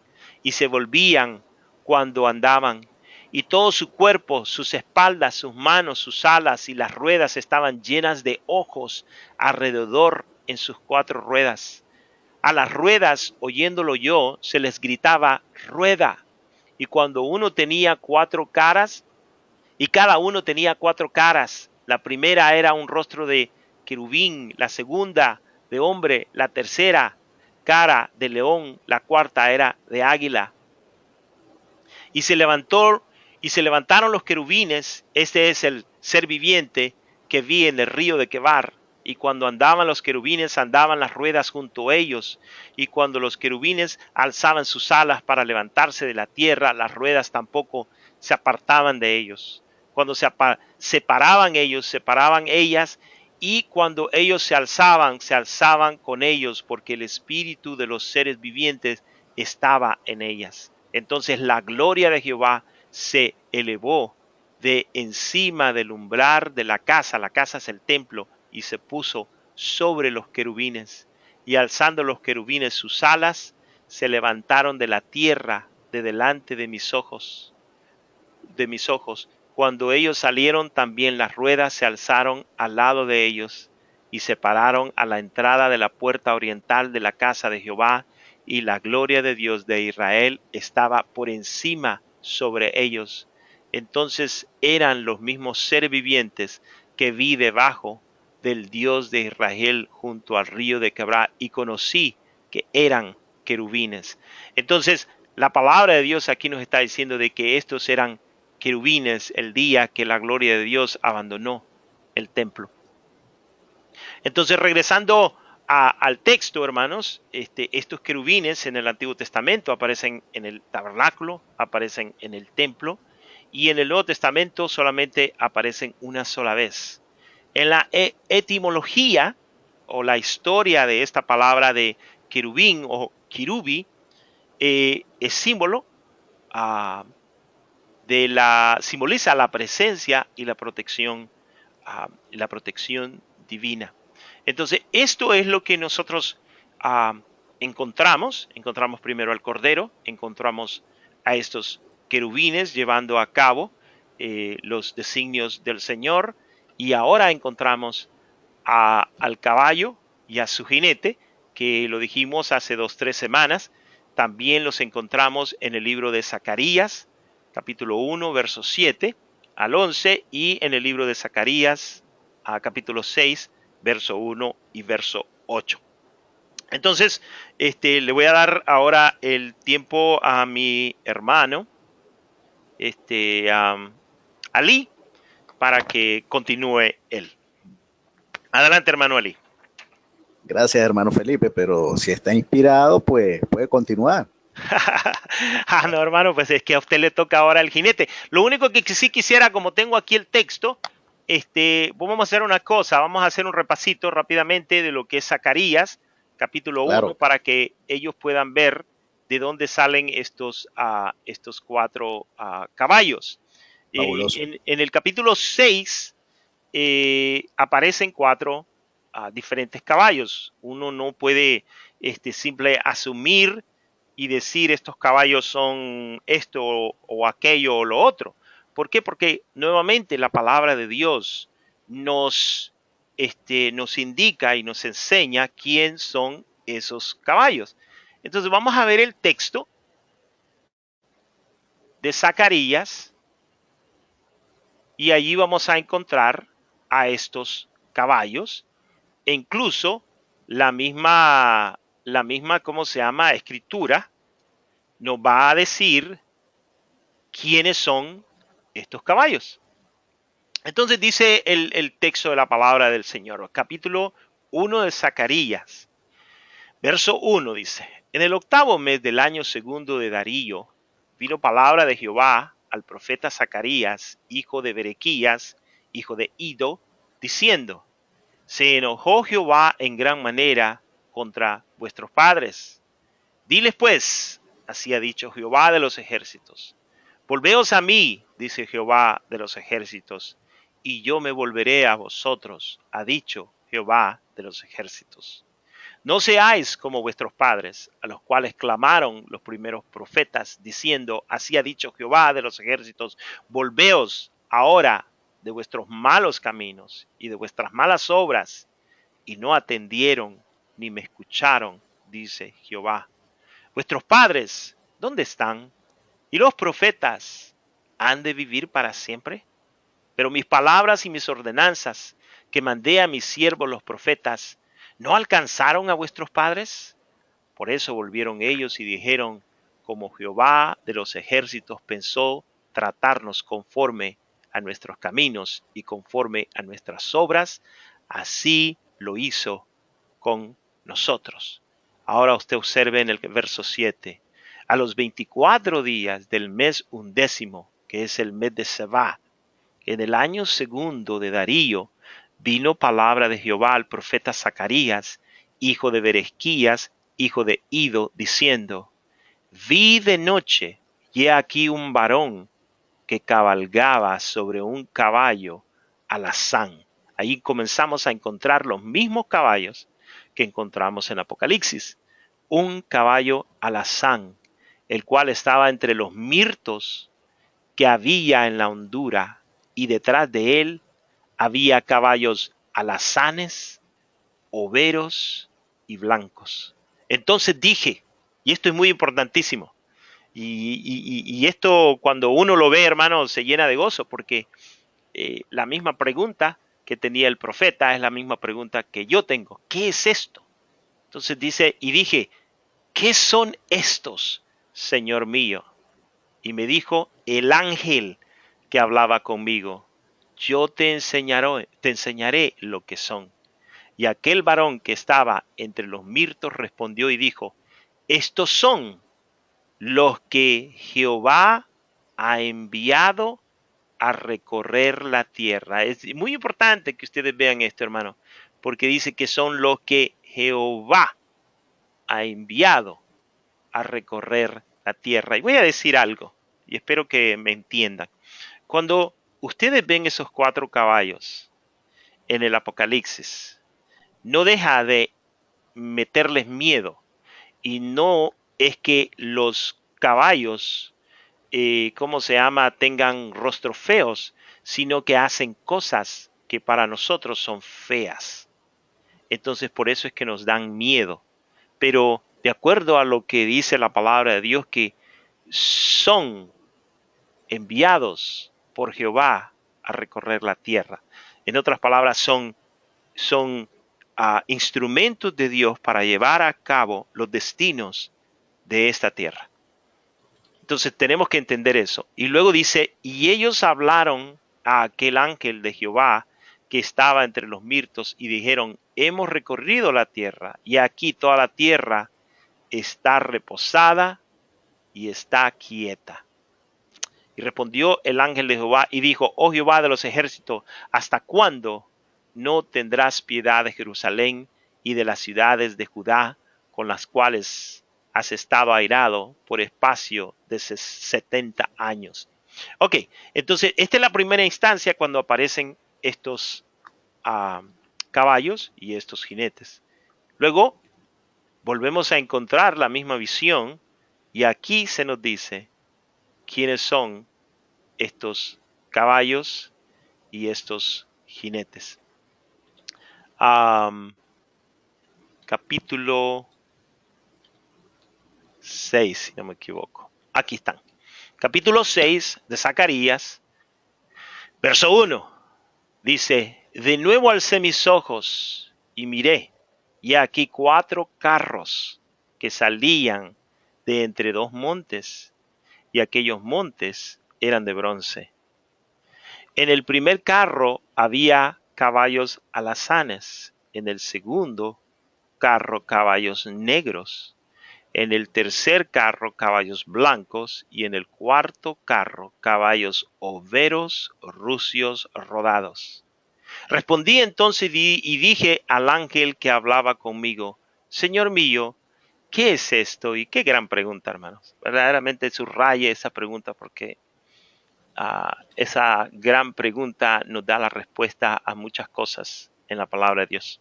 y se volvían cuando andaban. Y todo su cuerpo, sus espaldas, sus manos, sus alas y las ruedas estaban llenas de ojos alrededor en sus 4 ruedas. A las ruedas, oyéndolo yo, se les gritaba, rueda. Y cuando uno tenía 4 caras, y cada uno tenía 4 caras. La primera era un rostro de querubín, la segunda de hombre, la tercera cara de león, la cuarta era de águila. Y se levantaron los querubines. Este es el ser viviente que vi en el río de Quebar. Y cuando andaban los querubines, andaban las ruedas junto a ellos. Y cuando los querubines alzaban sus alas para levantarse de la tierra, las ruedas tampoco se apartaban de ellos. Cuando se separaban ellos, separaban ellas, y cuando ellos se alzaban con ellos, porque el espíritu de los seres vivientes estaba en ellas. Entonces la gloria de Jehová se elevó de encima del umbral de la casa es el templo, y se puso sobre los querubines. Y alzando los querubines sus alas, se levantaron de la tierra de delante de mis ojos. Cuando ellos salieron, también las ruedas se alzaron al lado de ellos, y se pararon a la entrada de la puerta oriental de la casa de Jehová, y la gloria de Dios de Israel estaba por encima sobre ellos. Entonces eran los mismos seres vivientes que vi debajo del Dios de Israel junto al río de Quebar, y conocí que eran querubines. Entonces la palabra de Dios aquí nos está diciendo de que estos eran querubines el día que la gloria de Dios abandonó el templo. Entonces, regresando al texto, hermanos, estos querubines en el Antiguo Testamento aparecen en el tabernáculo, aparecen en el templo, y en el Nuevo Testamento solamente aparecen una sola vez. En la etimología o la historia de esta palabra de querubín o kirubi, es símbolo simboliza la presencia y la protección divina. Entonces, esto es lo que nosotros encontramos. Encontramos primero al Cordero, encontramos a estos querubines llevando a cabo los designios del Señor, y ahora encontramos al caballo y a su jinete, que lo dijimos hace 2-3 semanas. También los encontramos en el libro de Zacarías, capítulo 1, versos 7 al 11, y en el libro de Zacarías, capítulo 6, verso 1 y verso 8. Entonces, le voy a dar ahora el tiempo a mi hermano, Ali, para que continúe él. Adelante, hermano Ali. Gracias, hermano Felipe, pero si está inspirado, pues puede continuar. No, hermano, pues es que a usted le toca ahora el jinete. Lo único que sí quisiera, como tengo aquí el texto, vamos a hacer una cosa, vamos a hacer un repasito rápidamente de lo que es Zacarías, capítulo 1, Claro, para que ellos puedan ver de dónde salen estos cuatro caballos. fabuloso. En el capítulo 6 aparecen cuatro diferentes caballos. Uno no puede simple asumir y decir estos caballos son esto o aquello o lo otro. ¿Por qué? Porque nuevamente la palabra de Dios nos indica y nos enseña quién son esos caballos. Entonces vamos a ver el texto de Zacarías y allí vamos a encontrar a estos caballos e incluso ¿cómo se llama? Escritura nos va a decir quiénes son estos caballos. Entonces dice el texto de la palabra del Señor, capítulo 1 de Zacarías, verso 1 dice, en el octavo mes del año segundo de Darío, vino palabra de Jehová al profeta Zacarías, hijo de Berequías, hijo de Ido, diciendo, se enojó Jehová en gran manera contra vuestros padres. Diles pues, así ha dicho Jehová de los ejércitos, volveos a mí, dice Jehová de los ejércitos, y yo me volveré a vosotros, ha dicho Jehová de los ejércitos. No seáis como vuestros padres, a los cuales clamaron los primeros profetas, diciendo, así ha dicho Jehová de los ejércitos, volveos ahora de vuestros malos caminos y de vuestras malas obras, y no atendieron ni me escucharon, dice Jehová. Vuestros padres, ¿dónde están? ¿Y los profetas han de vivir para siempre? Pero mis palabras y mis ordenanzas que mandé a mis siervos los profetas, ¿no alcanzaron a vuestros padres? Por eso volvieron ellos y dijeron, como Jehová de los ejércitos pensó tratarnos conforme a nuestros caminos y conforme a nuestras obras, así lo hizo con nosotros. Ahora usted observe en el verso 7. A los 24 días del mes undécimo, que es el mes de Sebá, en el año segundo de Darío, vino palabra de Jehová al profeta Zacarías, hijo de Berequías, hijo de Ido, diciendo, vi de noche, y he aquí un varón que cabalgaba sobre un caballo alazán. Ahí comenzamos a encontrar los mismos caballos que encontramos en Apocalipsis. Un caballo alazán, el cual estaba entre los mirtos que había en la hondura, y detrás de él había caballos alazanes, overos y blancos. Entonces dije, y esto es muy importantísimo, y esto cuando uno lo ve, hermano, se llena de gozo, porque la misma pregunta que tenía el profeta es la misma pregunta que yo tengo. ¿Qué es esto? Entonces dice, y dije, ¿qué son estos, Señor mío? Y me dijo, el ángel que hablaba conmigo, yo te enseñaré lo que son. Y aquel varón que estaba entre los mirtos respondió y dijo, estos son los que Jehová ha enviado a recorrer la tierra. Es muy importante que ustedes vean esto, hermano, porque dice que son los que Jehová ha enviado a recorrer la tierra. Y voy a decir algo, y espero que me entiendan. Cuando ustedes ven esos cuatro caballos en el Apocalipsis, no deja de meterles miedo, y no es que los caballos ¿cómo se llama?, tengan rostros feos, sino que hacen cosas que para nosotros son feas. Entonces por eso es que nos dan miedo. Pero de acuerdo a lo que dice la palabra de Dios, que son enviados por Jehová a recorrer la tierra. En otras palabras, son son instrumentos de Dios para llevar a cabo los destinos de esta tierra. Entonces tenemos que entender eso. Y luego dice, y ellos hablaron a aquel ángel de Jehová que estaba entre los mirtos y dijeron, hemos recorrido la tierra y aquí toda la tierra está reposada y está quieta. Y respondió el ángel de Jehová y dijo, oh Jehová de los ejércitos, ¿hasta cuándo no tendrás piedad de Jerusalén y de las ciudades de Judá, con las cuales has estado airado por espacio de 70 años? Ok, entonces esta es la primera instancia cuando aparecen estos caballos y estos jinetes. Luego volvemos a encontrar la misma visión y aquí se nos dice quiénes son estos caballos y estos jinetes. Capítulo 6, si no me equivoco. Aquí están. Capítulo 6 de Zacarías, verso 1. Dice, de nuevo alcé mis ojos y miré, y aquí 4 carros que salían de entre 2 montes, y aquellos montes eran de bronce. En el primer carro había caballos alazanes, en el segundo carro caballos negros, en el tercer carro caballos blancos y en el cuarto carro caballos overos rucios rodados. Respondí entonces y dije al ángel que hablaba conmigo, Señor mío, ¿qué es esto? Y qué gran pregunta, hermanos. Verdaderamente subraye esa pregunta porque esa gran pregunta nos da la respuesta a muchas cosas en la palabra de Dios.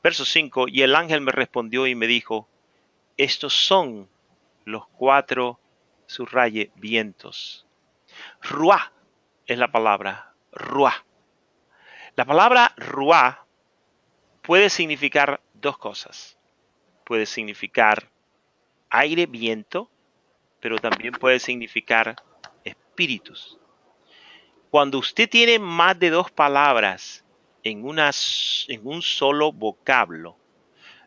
Verso 5, y el ángel me respondió y me dijo, estos son los 4, subraye, vientos. Ruá es la palabra, ruá. La palabra ruá puede significar 2 cosas. Puede significar aire, viento, pero también puede significar espíritus. Cuando usted tiene más de 2 palabras en un solo vocablo,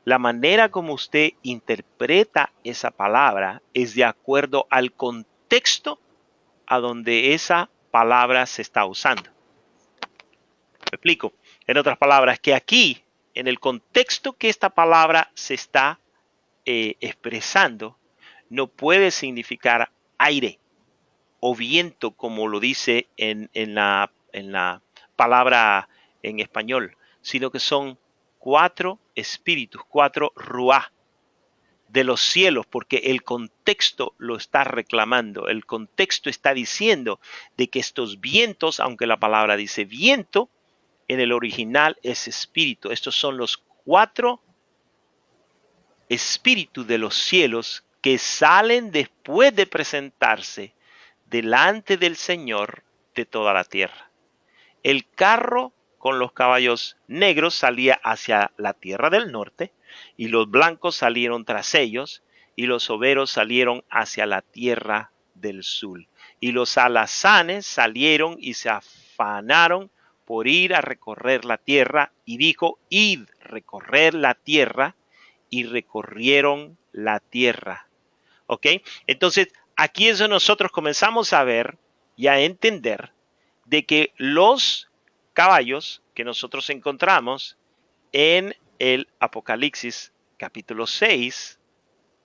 la manera como usted interpreta esa palabra es de acuerdo al contexto a donde esa palabra se está usando. Me explico. En otras palabras, que aquí, en el contexto que esta palabra se está expresando, no puede significar aire o viento como lo dice en la palabra en español, sino que son 4 espíritus, 4 ruá de los cielos, porque el contexto lo está reclamando, el contexto está diciendo de que estos vientos, aunque la palabra dice viento, en el original es espíritu. Estos son los 4 espíritus de los cielos que salen después de presentarse delante del Señor de toda la tierra. El carro con los caballos negros salía hacia la tierra del norte, y los blancos salieron tras ellos, y los overos salieron hacia la tierra del sur. Y los alazanes salieron y se afanaron por ir a recorrer la tierra, y dijo, id recorrer la tierra, y recorrieron la tierra. ¿Ok? Entonces, aquí es donde nosotros comenzamos a ver y a entender de que los caballos que nosotros encontramos en el Apocalipsis capítulo 6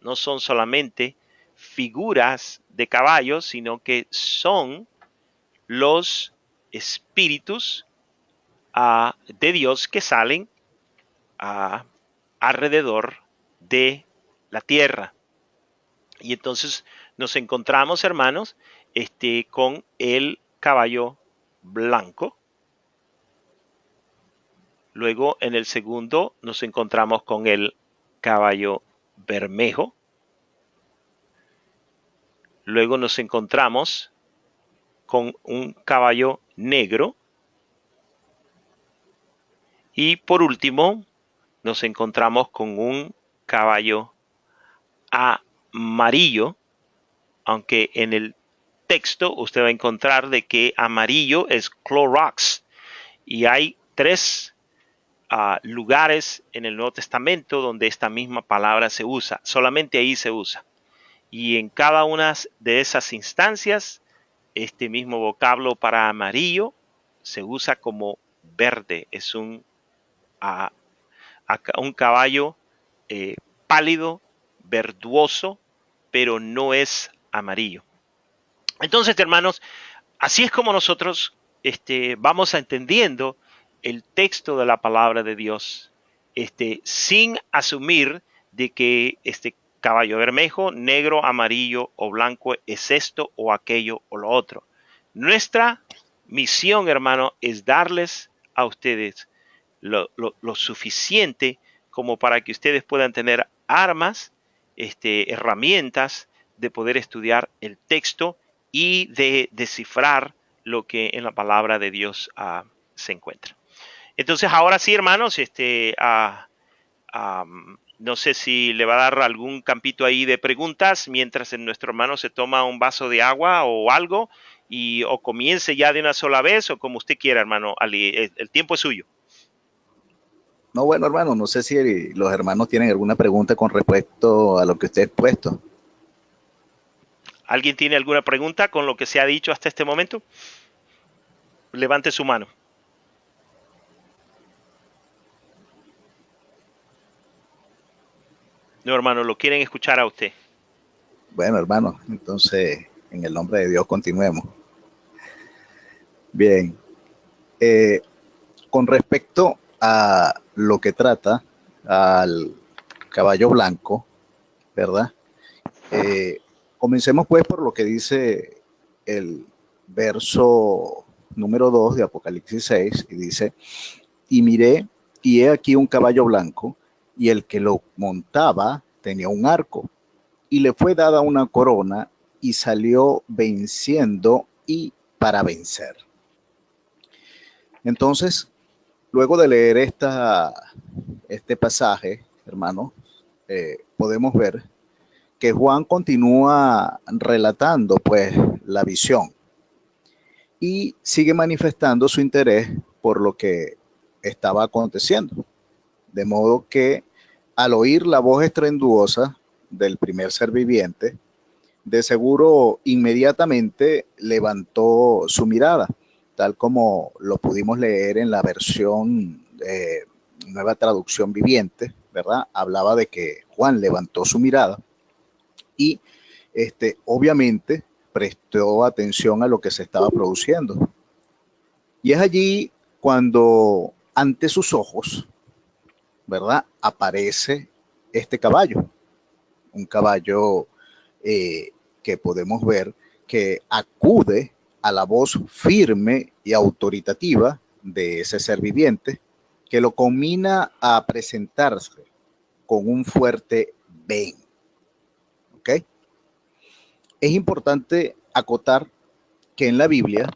no son solamente figuras de caballos, sino que son los espíritus de Dios que salen alrededor de la tierra. Y entonces nos encontramos, hermanos, con el caballo blanco. Luego en el segundo nos encontramos con el caballo bermejo. Luego nos encontramos con un caballo negro. Y por último nos encontramos con un caballo amarillo, aunque en el texto usted va a encontrar de que amarillo es Clorox, y hay 3 lugares en el Nuevo Testamento donde esta misma palabra se usa, solamente ahí se usa. Y en cada una de esas instancias, este mismo vocablo para amarillo se usa como verde. Es un caballo pálido, verdoso, pero no es amarillo. Entonces, hermanos, así es como nosotros vamos entendiendo el texto de la palabra de Dios, sin asumir de que este caballo bermejo, negro, amarillo o blanco es esto o aquello o lo otro. Nuestra misión, hermano, es darles a ustedes lo suficiente como para que ustedes puedan tener armas, herramientas de poder estudiar el texto y de descifrar lo que en la palabra de Dios se encuentra. Entonces, ahora sí, hermanos, no sé si le va a dar algún campito ahí de preguntas mientras nuestro hermano se toma un vaso de agua o algo, o comience ya de una sola vez, o como usted quiera, hermano Ali, el tiempo es suyo. No, bueno, hermano, no sé si los hermanos tienen alguna pregunta con respecto a lo que usted ha expuesto. ¿Alguien tiene alguna pregunta con lo que se ha dicho hasta este momento? Levante su mano. No, hermano, lo quieren escuchar a usted. Bueno, hermano, entonces, en el nombre de Dios, continuemos. Bien. Con respecto a lo que trata al caballo blanco, ¿verdad? Comencemos pues por lo que dice el verso número 2 de Apocalipsis 6, y dice: y miré, y he aquí un caballo blanco, y el que lo montaba tenía un arco, y le fue dada una corona, y salió venciendo y para vencer. Entonces, luego de leer este pasaje, hermano, podemos ver que Juan continúa relatando pues la visión y sigue manifestando su interés por lo que estaba aconteciendo. De modo que al oír la voz estruendosa del primer ser viviente, de seguro inmediatamente levantó su mirada, tal como lo pudimos leer en la versión Nueva Traducción Viviente, ¿verdad? Hablaba de que Juan levantó su mirada y obviamente prestó atención a lo que se estaba produciendo. Y es allí cuando ante sus ojos, ¿verdad?, aparece este caballo, un caballo que podemos ver que acude a la voz firme y autoritativa de ese ser viviente, que lo combina a presentarse con un fuerte ven. ¿Ok? Es importante acotar que en la Biblia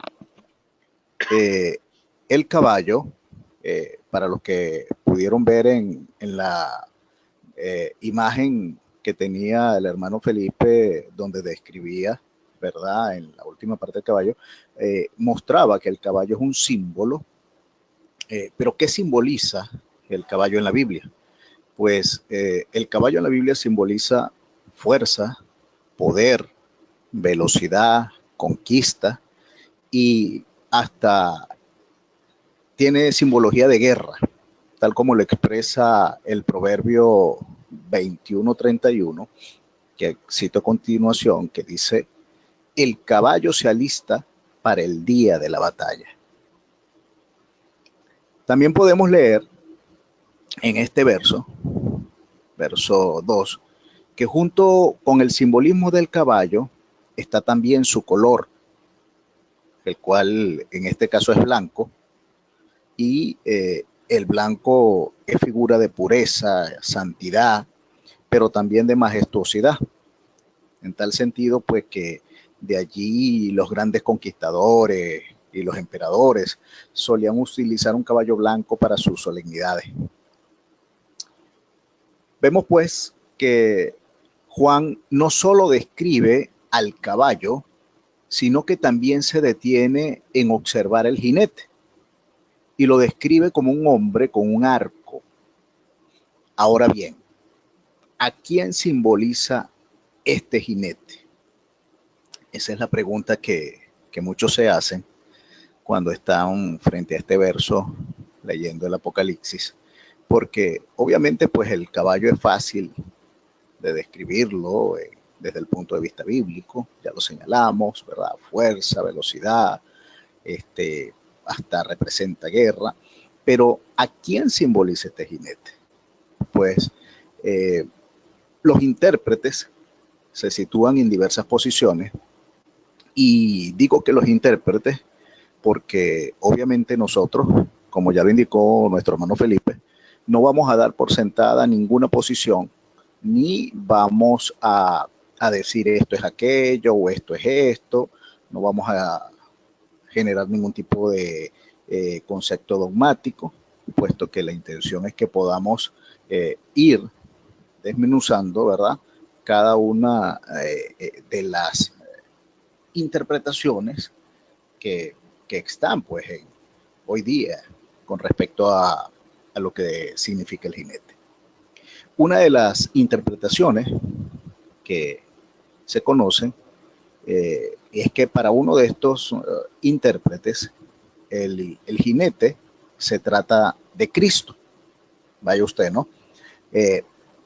el caballo, para los que pudieron ver en la imagen que tenía el hermano Felipe, donde describía, ¿verdad?, en la última parte del caballo, mostraba que el caballo es un símbolo, pero ¿qué simboliza el caballo en la Biblia? Pues el caballo en la Biblia simboliza fuerza, poder, velocidad, conquista, y hasta tiene simbología de guerra, tal como lo expresa el proverbio 21:31, que cito a continuación, que dice: el caballo se alista para el día de la batalla. También podemos leer en este verso 2, que junto con el simbolismo del caballo está también su color, el cual en este caso es blanco, y el blanco es figura de pureza, santidad, pero también de majestuosidad. En tal sentido, pues que de allí los grandes conquistadores y los emperadores solían utilizar un caballo blanco para sus solemnidades. Vemos pues que Juan no solo describe al caballo, sino que también se detiene en observar el jinete. y lo describe como un hombre con un arco. Ahora bien, ¿a quién simboliza este jinete? Esa es la pregunta que muchos se hacen cuando están frente a este verso leyendo el Apocalipsis, porque obviamente pues el caballo es fácil de describirlo desde el punto de vista bíblico, ya lo señalamos, ¿verdad? Fuerza, velocidad, hasta representa guerra, pero ¿a quién simboliza este jinete? Pues los intérpretes se sitúan en diversas posiciones, y digo que los intérpretes porque obviamente nosotros, como ya lo indicó nuestro hermano Felipe, no vamos a dar por sentada ninguna posición, ni vamos a decir esto es aquello o esto es esto, no vamos a generar ningún tipo de concepto dogmático, puesto que la intención es que podamos ir desmenuzando, ¿verdad? Cada una de las interpretaciones que, que están pues hoy día con respecto a lo que significa el jinete. Una de las interpretaciones que se conocen es que para uno de estos intérpretes el jinete se trata de Cristo. Vaya usted, ¿no? Eh,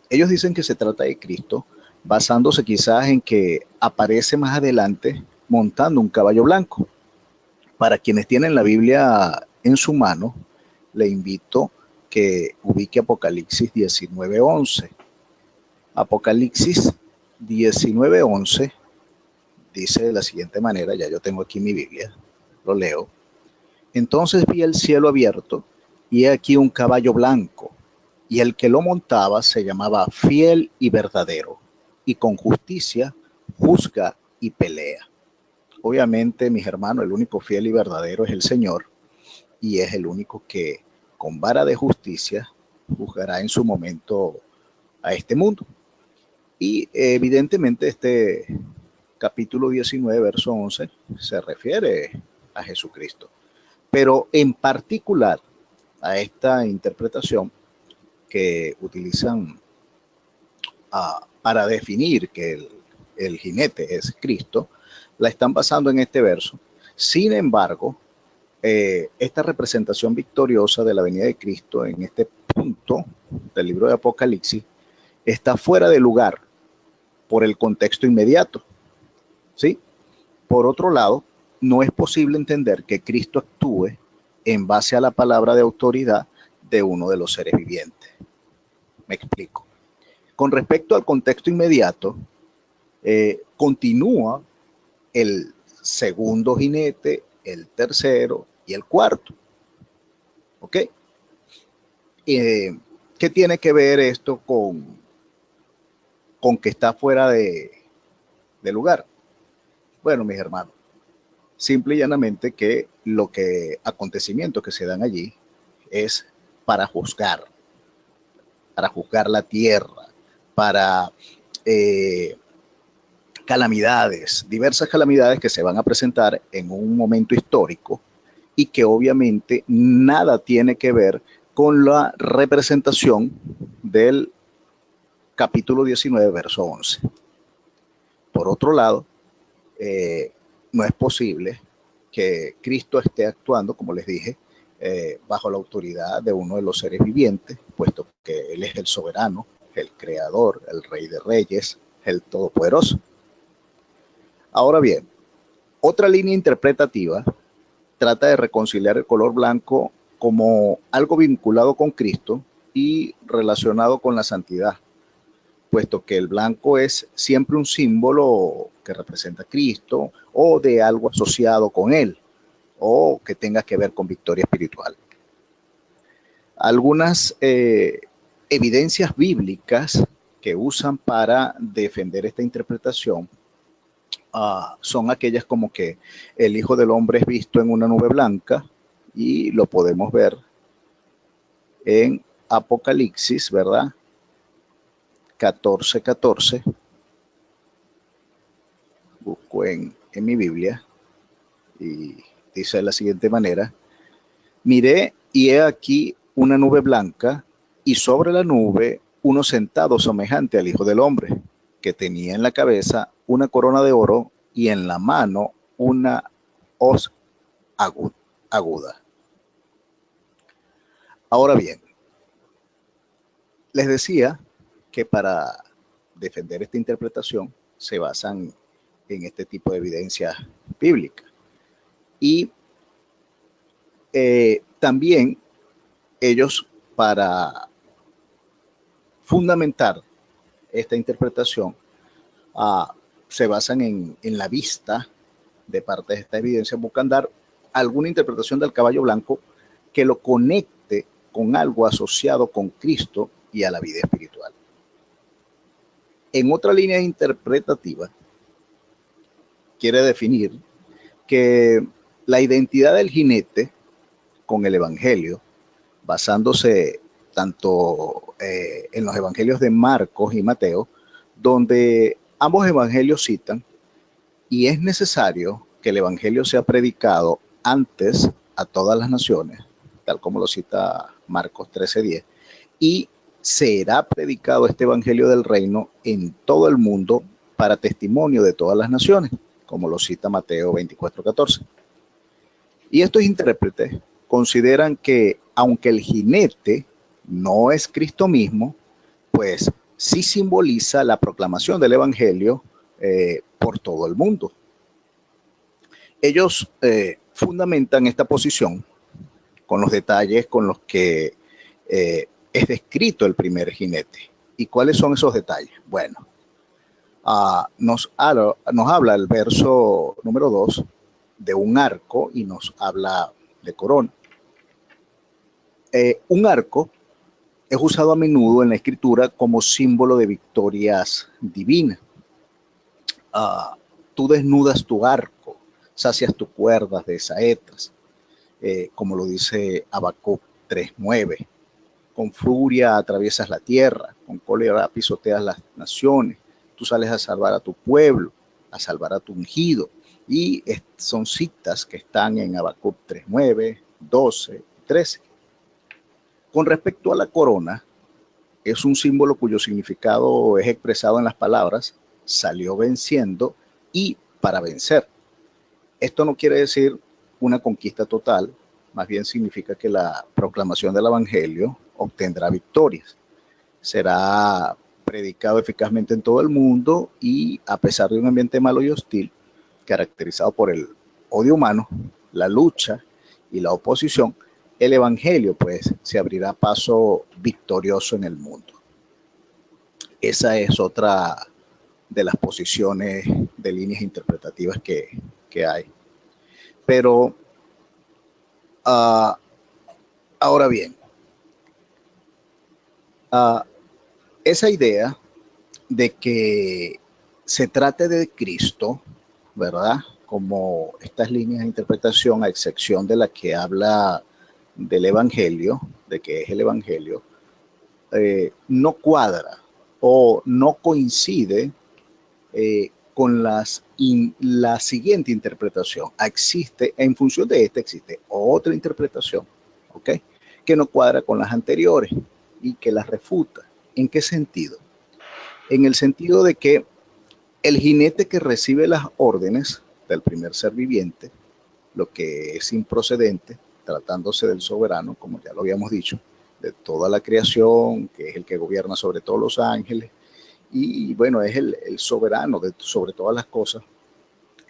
ellos dicen que se trata de Cristo basándose quizás en que aparece más adelante montando un caballo blanco. Para quienes tienen la Biblia en su mano, le invito que ubique Apocalipsis 19:11. Apocalipsis 19:11 dice de la siguiente manera, ya yo tengo aquí mi Biblia, lo leo. Entonces vi el cielo abierto y he aquí un caballo blanco, y el que lo montaba se llamaba Fiel y Verdadero, y con justicia juzga y pelea. Obviamente, mis hermanos, el único fiel y verdadero es el Señor, y es el único que con vara de justicia juzgará en su momento a este mundo. Y evidentemente este capítulo 19, verso 11, se refiere a Jesucristo. Pero en particular a esta interpretación que utilizan para definir que el jinete es Cristo, la están basando en este verso. Sin embargo, esta representación victoriosa de la venida de Cristo en este punto del libro de Apocalipsis está fuera de lugar por el contexto inmediato, ¿sí? Por otro lado, no es posible entender que Cristo actúe en base a la palabra de autoridad de uno de los seres vivientes. Me explico. Con respecto al contexto inmediato, continúa el segundo jinete, el tercero y el cuarto. ¿Ok? ¿Qué tiene que ver esto con que está fuera de lugar? Bueno, mis hermanos, simple y llanamente que acontecimientos que se dan allí es para juzgar la tierra, para calamidades, diversas calamidades que se van a presentar en un momento histórico y que obviamente nada tiene que ver con la representación del capítulo 19, verso 11. Por otro lado, no es posible que Cristo esté actuando, como les dije, bajo la autoridad de uno de los seres vivientes, puesto que Él es el soberano, el creador, el rey de reyes, el todopoderoso. Ahora bien, otra línea interpretativa trata de reconciliar el color blanco como algo vinculado con Cristo y relacionado con la santidad, puesto que el blanco es siempre un símbolo que representa a Cristo o de algo asociado con Él o que tenga que ver con victoria espiritual. Algunas evidencias bíblicas que usan para defender esta interpretación son aquellas como que el Hijo del Hombre es visto en una nube blanca, y lo podemos ver en Apocalipsis, ¿verdad? 14:14. Busco en mi Biblia y dice de la siguiente manera: miré y he aquí una nube blanca, y sobre la nube uno sentado semejante al Hijo del Hombre, que tenía en la cabeza una corona de oro y en la mano una hoz aguda. Ahora bien, les decía que para defender esta interpretación se basan en este tipo de evidencias bíblicas. Y también ellos, para fundamentar esta interpretación, se basan en la vista de parte de esta evidencia, buscan dar alguna interpretación del caballo blanco que lo conecte con algo asociado con Cristo y a la vida espiritual. En otra línea interpretativa, quiere definir que la identidad del jinete con el evangelio, basándose tanto en los evangelios de Marcos y Mateo, donde ambos evangelios citan, y es necesario que el evangelio sea predicado antes a todas las naciones, tal como lo cita Marcos 13:10, y será predicado este evangelio del reino en todo el mundo para testimonio de todas las naciones, como lo cita Mateo 24:14. Y estos intérpretes consideran que aunque el jinete no es Cristo mismo, pues sí simboliza la proclamación del evangelio por todo el mundo. Ellos fundamentan esta posición con los detalles con los que es descrito el primer jinete. ¿Y cuáles son esos detalles? Bueno, nos habla el verso número 2 de un arco y nos habla de corona. Un arco es usado a menudo en la escritura como símbolo de victorias divinas. Tú desnudas tu arco, sacias tus cuerdas de saetas, como lo dice Habacuc 3:9. Con furia atraviesas la tierra, con cólera pisoteas las naciones, tú sales a salvar a tu pueblo, a salvar a tu ungido. Y son citas que están en Habacuc 3:9, 12, 13. Con respecto a la corona, es un símbolo cuyo significado es expresado en las palabras salió venciendo y para vencer. Esto no quiere decir una conquista total, más bien significa que la proclamación del evangelio obtendrá victorias. Será predicado eficazmente en todo el mundo y a pesar de un ambiente malo y hostil, caracterizado por el odio humano, la lucha y la oposición, el evangelio pues se abrirá paso victorioso en el mundo. Esa es otra de las posiciones de líneas interpretativas que hay. Pero ahora bien, esa idea de que se trate de Cristo, ¿verdad? Como estas líneas de interpretación, a excepción de la que habla del Evangelio, de que es el Evangelio, no cuadra o no coincide con la siguiente interpretación. Existe, en función de esta, existe otra interpretación, ¿ok? Que no cuadra con las anteriores y que las refuta. ¿En qué sentido? En el sentido de que el jinete que recibe las órdenes del primer ser viviente, lo que es improcedente, tratándose del soberano, como ya lo habíamos dicho, de toda la creación, que es el que gobierna sobre todos los ángeles, y bueno, es el soberano sobre todas las cosas,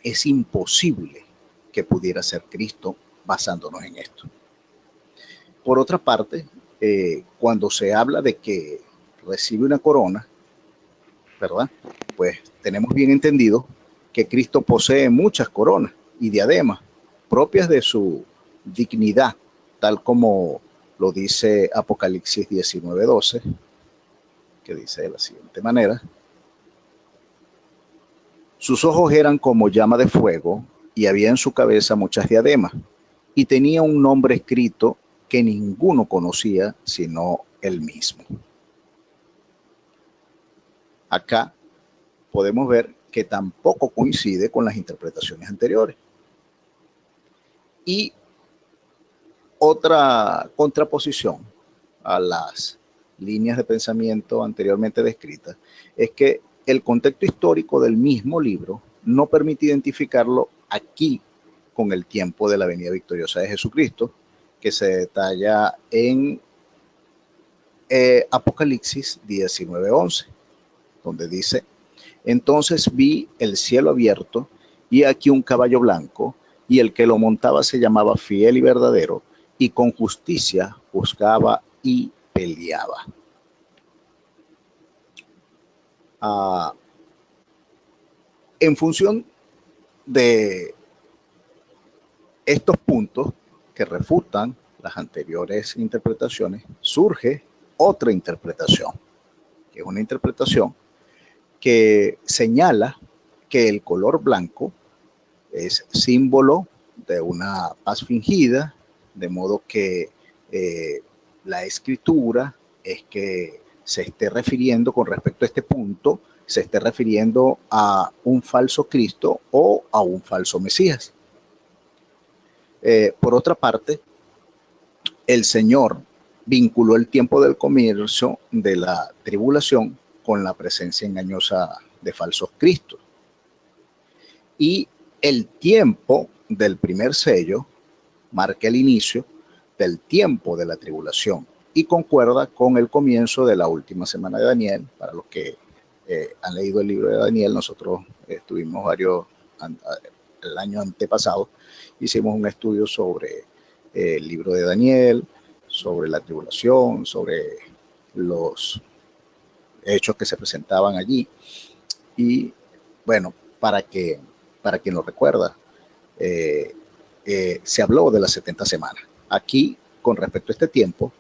es imposible que pudiera ser Cristo basándonos en esto. Por otra parte, cuando se habla de que recibe una corona, ¿verdad? Pues tenemos bien entendido que Cristo posee muchas coronas y diademas propias de su dignidad, tal como lo dice Apocalipsis 19:12, que dice de la siguiente manera: sus ojos eran como llama de fuego y había en su cabeza muchas diademas y tenía un nombre escrito que ninguno conocía sino él mismo. Acá podemos ver que tampoco coincide con las interpretaciones anteriores. Y otra contraposición a las líneas de pensamiento anteriormente descritas es que el contexto histórico del mismo libro no permite identificarlo aquí con el tiempo de la venida victoriosa de Jesucristo, que se detalla en Apocalipsis 19:11, donde dice: entonces vi el cielo abierto y aquí un caballo blanco, y el que lo montaba se llamaba Fiel y Verdadero, y con justicia juzgaba y peleaba. En función de estos puntos que refutan las anteriores interpretaciones, surge otra interpretación, que es una interpretación que señala que el color blanco es símbolo de una paz fingida, de modo que la escritura es que se esté refiriendo con respecto a este punto, se esté refiriendo a un falso Cristo o a un falso Mesías. Por otra parte, el Señor vinculó el tiempo del comienzo de la tribulación con la presencia engañosa de falsos cristos. Y el tiempo del primer sello marca el inicio del tiempo de la tribulación y concuerda con el comienzo de la última semana de Daniel. Para los que han leído el libro de Daniel, nosotros estuvimos el año antepasado, hicimos un estudio sobre el libro de Daniel, sobre la tribulación, sobre los hechos que se presentaban allí. Y bueno, para quien lo recuerda, se habló de las 70 semanas. Aquí, con respecto a este tiempo,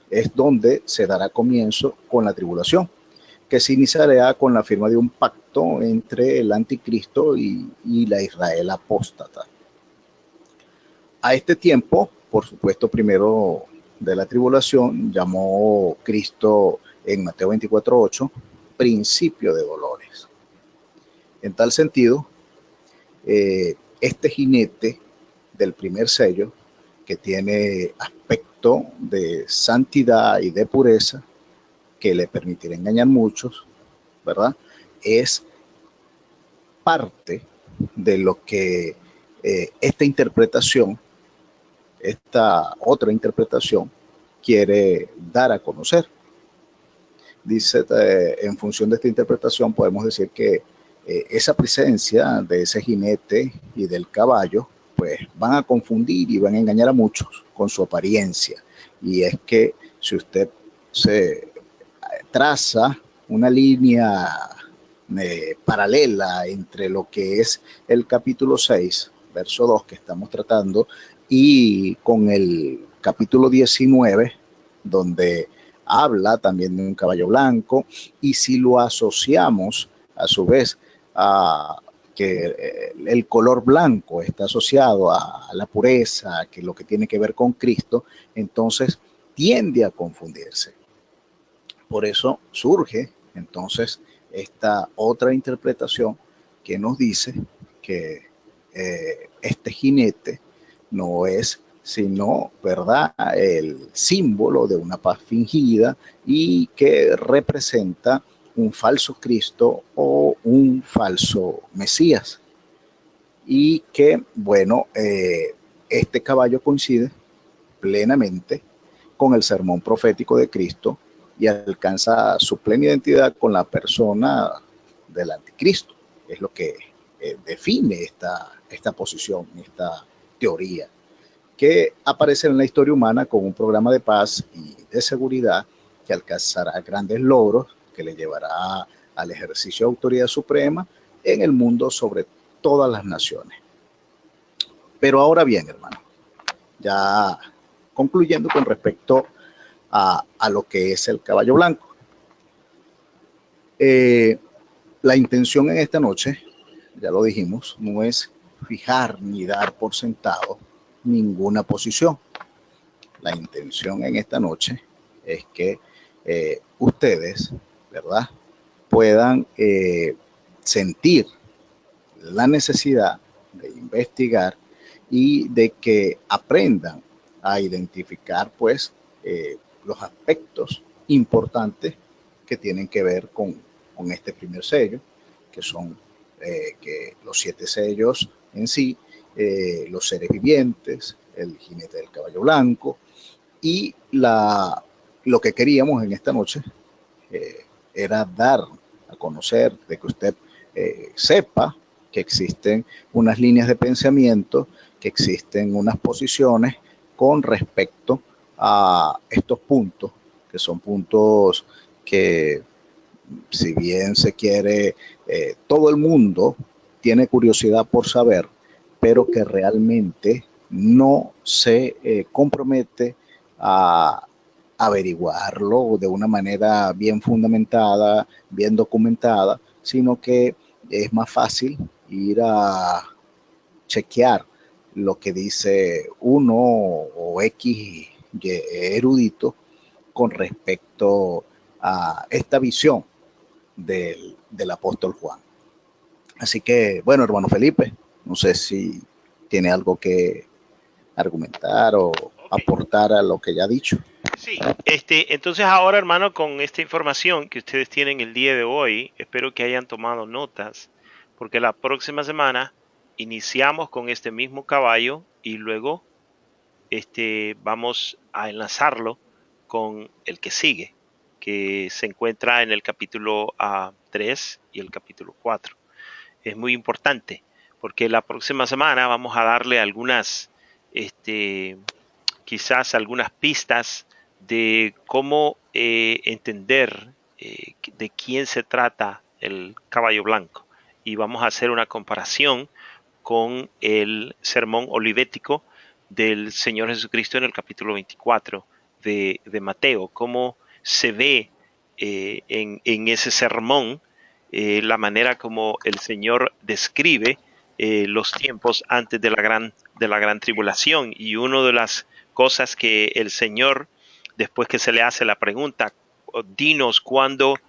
es donde se dará comienzo con la tribulación, que se iniciará con la firma de un pacto entre el anticristo y la Israel apóstata. A este tiempo, por supuesto, primero de la tribulación, llamó Cristo en Mateo 24:8 principio de dolores. En tal sentido, este jinete del primer sello, que tiene aspecto de santidad y de pureza, que le permitirá engañar a muchos, ¿verdad? Es parte de lo que esta interpretación, esta otra interpretación, quiere dar a conocer. Dice, en función de esta interpretación, podemos decir que esa presencia de ese jinete y del caballo, pues van a confundir y van a engañar a muchos con su apariencia. Y es que si usted se traza una línea paralela entre lo que es el capítulo 6, verso 2 que estamos tratando, y con el capítulo 19, donde habla también de un caballo blanco, y si lo asociamos a su vez a que el color blanco está asociado a la pureza, que lo que tiene que ver con Cristo, entonces tiende a confundirse. Por eso surge entonces esta otra interpretación que nos dice que este jinete no es sino, ¿verdad?, el símbolo de una paz fingida y que representa un falso Cristo o un falso Mesías. Y que, bueno, este caballo coincide plenamente con el sermón profético de Cristo y alcanza su plena identidad con la persona del anticristo. Es lo que define esta posición, esta teoría, que aparece en la historia humana con un programa de paz y de seguridad que alcanzará grandes logros, que le llevará al ejercicio de autoridad suprema en el mundo sobre todas las naciones. Pero ahora bien, hermano, ya concluyendo con respecto a lo que es el caballo blanco. La intención en esta noche, ya lo dijimos, no es fijar ni dar por sentado ninguna posición. La intención en esta noche es que ustedes, ¿verdad?, puedan sentir la necesidad de investigar y de que aprendan a identificar pues los aspectos importantes que tienen que ver con este primer sello, que son que los 7 sellos en sí, los seres vivientes, el jinete del caballo blanco, y lo que queríamos en esta noche era dar a conocer, de que usted sepa que existen unas líneas de pensamiento, que existen unas posiciones con respecto a estos puntos, que son puntos que, si bien se quiere, todo el mundo tiene curiosidad por saber, pero que realmente no se compromete a averiguarlo de una manera bien fundamentada, bien documentada, sino que es más fácil ir a chequear lo que dice uno o X erudito con respecto a esta visión del apóstol Juan. Así que, bueno, hermano Felipe, no sé si tiene algo que argumentar o Ok. aportar a lo que ya ha dicho. Sí, entonces ahora, hermano, con esta información que ustedes tienen el día de hoy, espero que hayan tomado notas, porque la próxima semana iniciamos con este mismo caballo y luego vamos a enlazarlo con el que sigue, que se encuentra en el capítulo 3 y el capítulo 4. Es muy importante, porque la próxima semana vamos a darle algunas, quizás algunas pistas de cómo entender de quién se trata el caballo blanco. Y vamos a hacer una comparación con el sermón olivético del Señor Jesucristo en el capítulo 24 de Mateo, cómo se ve en ese sermón la manera como el Señor describe los tiempos antes de la gran tribulación. Y una de las cosas que el Señor, después que se le hace la pregunta, dinos cuándo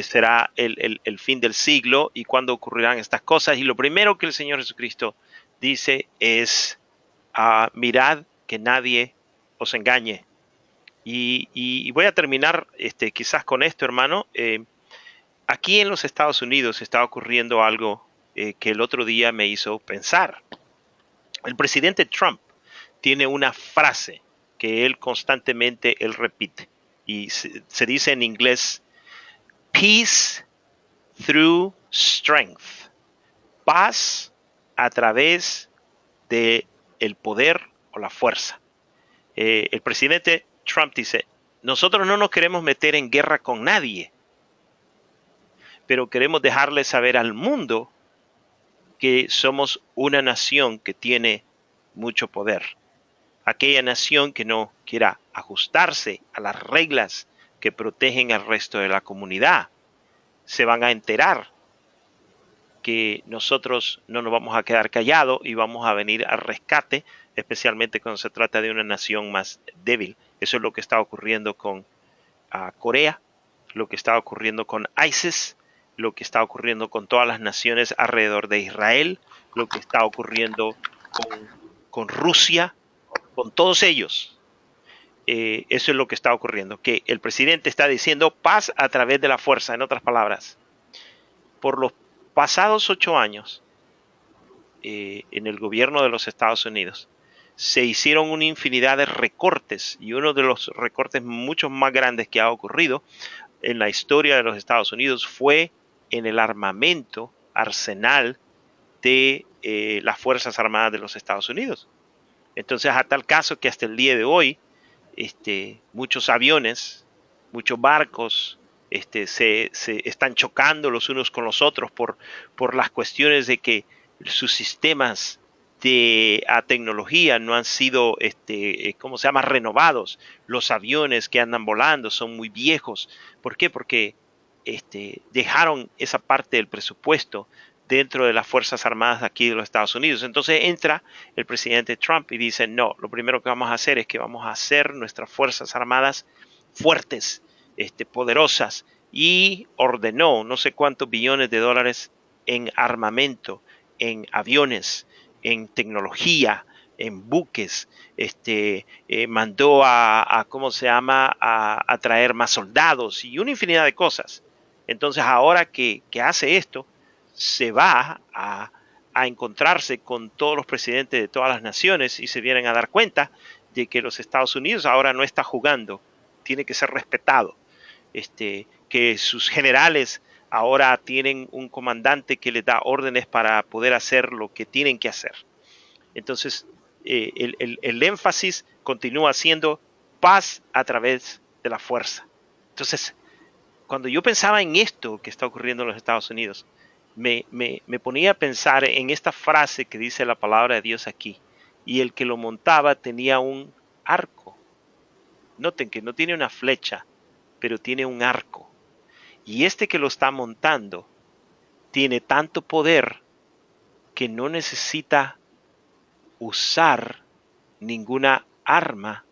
será el fin del siglo y cuándo ocurrirán estas cosas. Y lo primero que el Señor Jesucristo dice es, mirad que nadie os engañe. Y voy a terminar quizás con esto, hermano. Aquí en los Estados Unidos está ocurriendo algo que el otro día me hizo pensar. El presidente Trump tiene una frase que él constantemente repite y se dice en inglés peace through strength, paz a través de el poder o la fuerza. El presidente Trump dice, nosotros no nos queremos meter en guerra con nadie, pero queremos dejarle saber al mundo que somos una nación que tiene mucho poder. Aquella nación que no quiera ajustarse a las reglas que protegen al resto de la comunidad, se van a enterar que nosotros no nos vamos a quedar callados y vamos a venir al rescate, especialmente cuando se trata de una nación más débil. Eso es lo que está ocurriendo con Corea, lo que está ocurriendo con ISIS, lo que está ocurriendo con todas las naciones alrededor de Israel, lo que está ocurriendo con Rusia, con todos ellos. Eso es lo que está ocurriendo, que el presidente está diciendo paz a través de la fuerza, en otras palabras. Por los pasados 8 años en el gobierno de los Estados Unidos se hicieron una infinidad de recortes y uno de los recortes mucho más grandes que ha ocurrido en la historia de los Estados Unidos fue en el armamento arsenal de las Fuerzas Armadas de los Estados Unidos. Entonces, a tal caso que hasta el día de hoy, muchos aviones, muchos barcos, se están chocando los unos con los otros por las cuestiones de que sus sistemas de tecnología no han sido, ¿cómo se llama?, renovados. Los aviones que andan volando son muy viejos. ¿Por qué? Porque dejaron esa parte del presupuesto dentro de las Fuerzas Armadas de aquí de los Estados Unidos. Entonces entra el presidente Trump y dice, no, lo primero que vamos a hacer es que vamos a hacer nuestras Fuerzas Armadas fuertes, poderosas, y ordenó no sé cuántos billones de dólares en armamento, en aviones, en tecnología, en buques, mandó a ¿cómo se llama?, a traer más soldados y una infinidad de cosas. Entonces ahora que hace esto, se va a encontrarse con todos los presidentes de todas las naciones y se vienen a dar cuenta de que los Estados Unidos ahora no está jugando, tiene que ser respetado, que sus generales ahora tienen un comandante que les da órdenes para poder hacer lo que tienen que hacer. Entonces, el énfasis continúa siendo paz a través de la fuerza. Entonces, cuando yo pensaba en esto que está ocurriendo en los Estados Unidos, me ponía a pensar en esta frase que dice la palabra de Dios aquí. Y el que lo montaba tenía un arco. Noten que no tiene una flecha, pero tiene un arco. Y este que lo está montando tiene tanto poder que no necesita usar ninguna arma,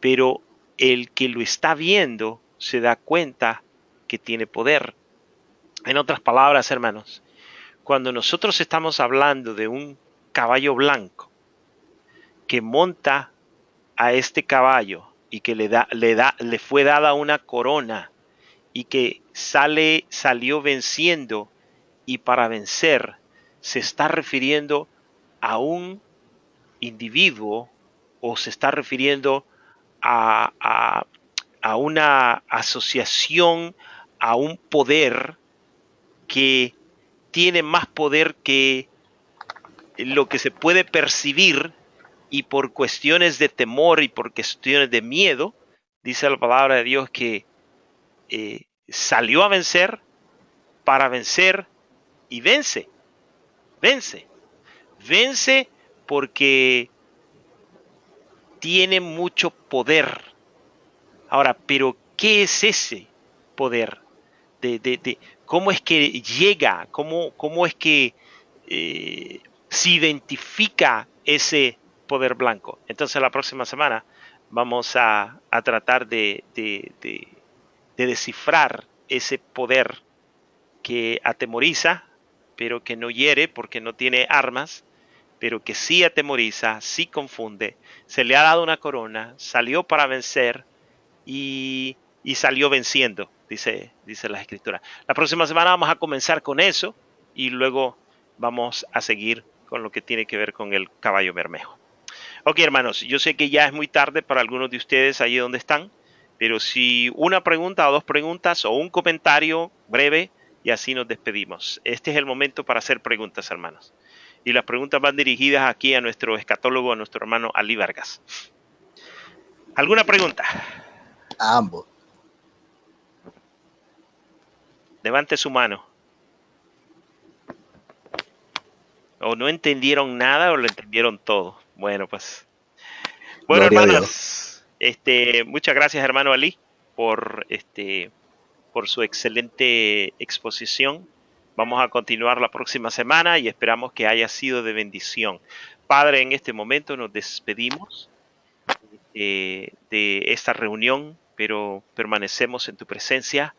pero el que lo está viendo se da cuenta que tiene poder. En otras palabras, hermanos, cuando nosotros estamos hablando de un caballo blanco que monta a este caballo y que le fue dada una corona y que salió venciendo, y para vencer se está refiriendo a un individuo o se está refiriendo a, a, a una asociación, a un poder que tiene más poder que lo que se puede percibir, y por cuestiones de temor y por cuestiones de miedo, dice la palabra de Dios que salió a vencer para vencer y vence, vence, vence porque tiene mucho poder. Ahora, pero ¿qué es ese poder? ¿Cómo es que llega? ¿Cómo es que se identifica ese poder blanco? Entonces la próxima semana vamos a tratar de descifrar ese poder que atemoriza, pero que no hiere porque no tiene armas, pero que sí atemoriza, sí confunde. Se le ha dado una corona, salió para vencer y salió venciendo, dice la escritura. La próxima semana vamos a comenzar con eso y luego vamos a seguir con lo que tiene que ver con el caballo bermejo. Ok, hermanos, yo sé que ya es muy tarde para algunos de ustedes allí donde están, pero si una pregunta o dos preguntas o un comentario breve y así nos despedimos. Este es el momento para hacer preguntas, hermanos. Y las preguntas van dirigidas aquí a nuestro escatólogo, a nuestro hermano Ali Vargas. ¿Alguna pregunta? A ambos. Levante su mano. O no entendieron nada o lo entendieron todo. Bueno, pues. Bueno, Gloria a Dios. hermanos, muchas gracias, hermano Ali, por por su excelente exposición. Vamos a continuar la próxima semana y esperamos que haya sido de Padre, en este momento nos despedimos de esta reunión, pero permanecemos en tu presencia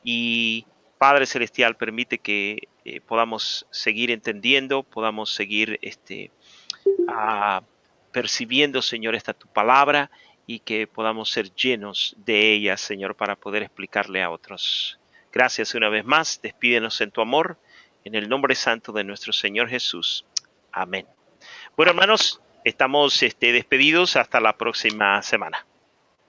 y Padre Celestial, permite que podamos seguir entendiendo, podamos seguir percibiendo, Señor, esta tu palabra y que podamos ser llenos de ella, Señor, para poder explicarle a otros. Gracias una vez más, despídenos en tu amor, en el nombre santo de nuestro Señor Jesús. Amén. Bueno, hermanos, estamos despedidos hasta la próxima semana.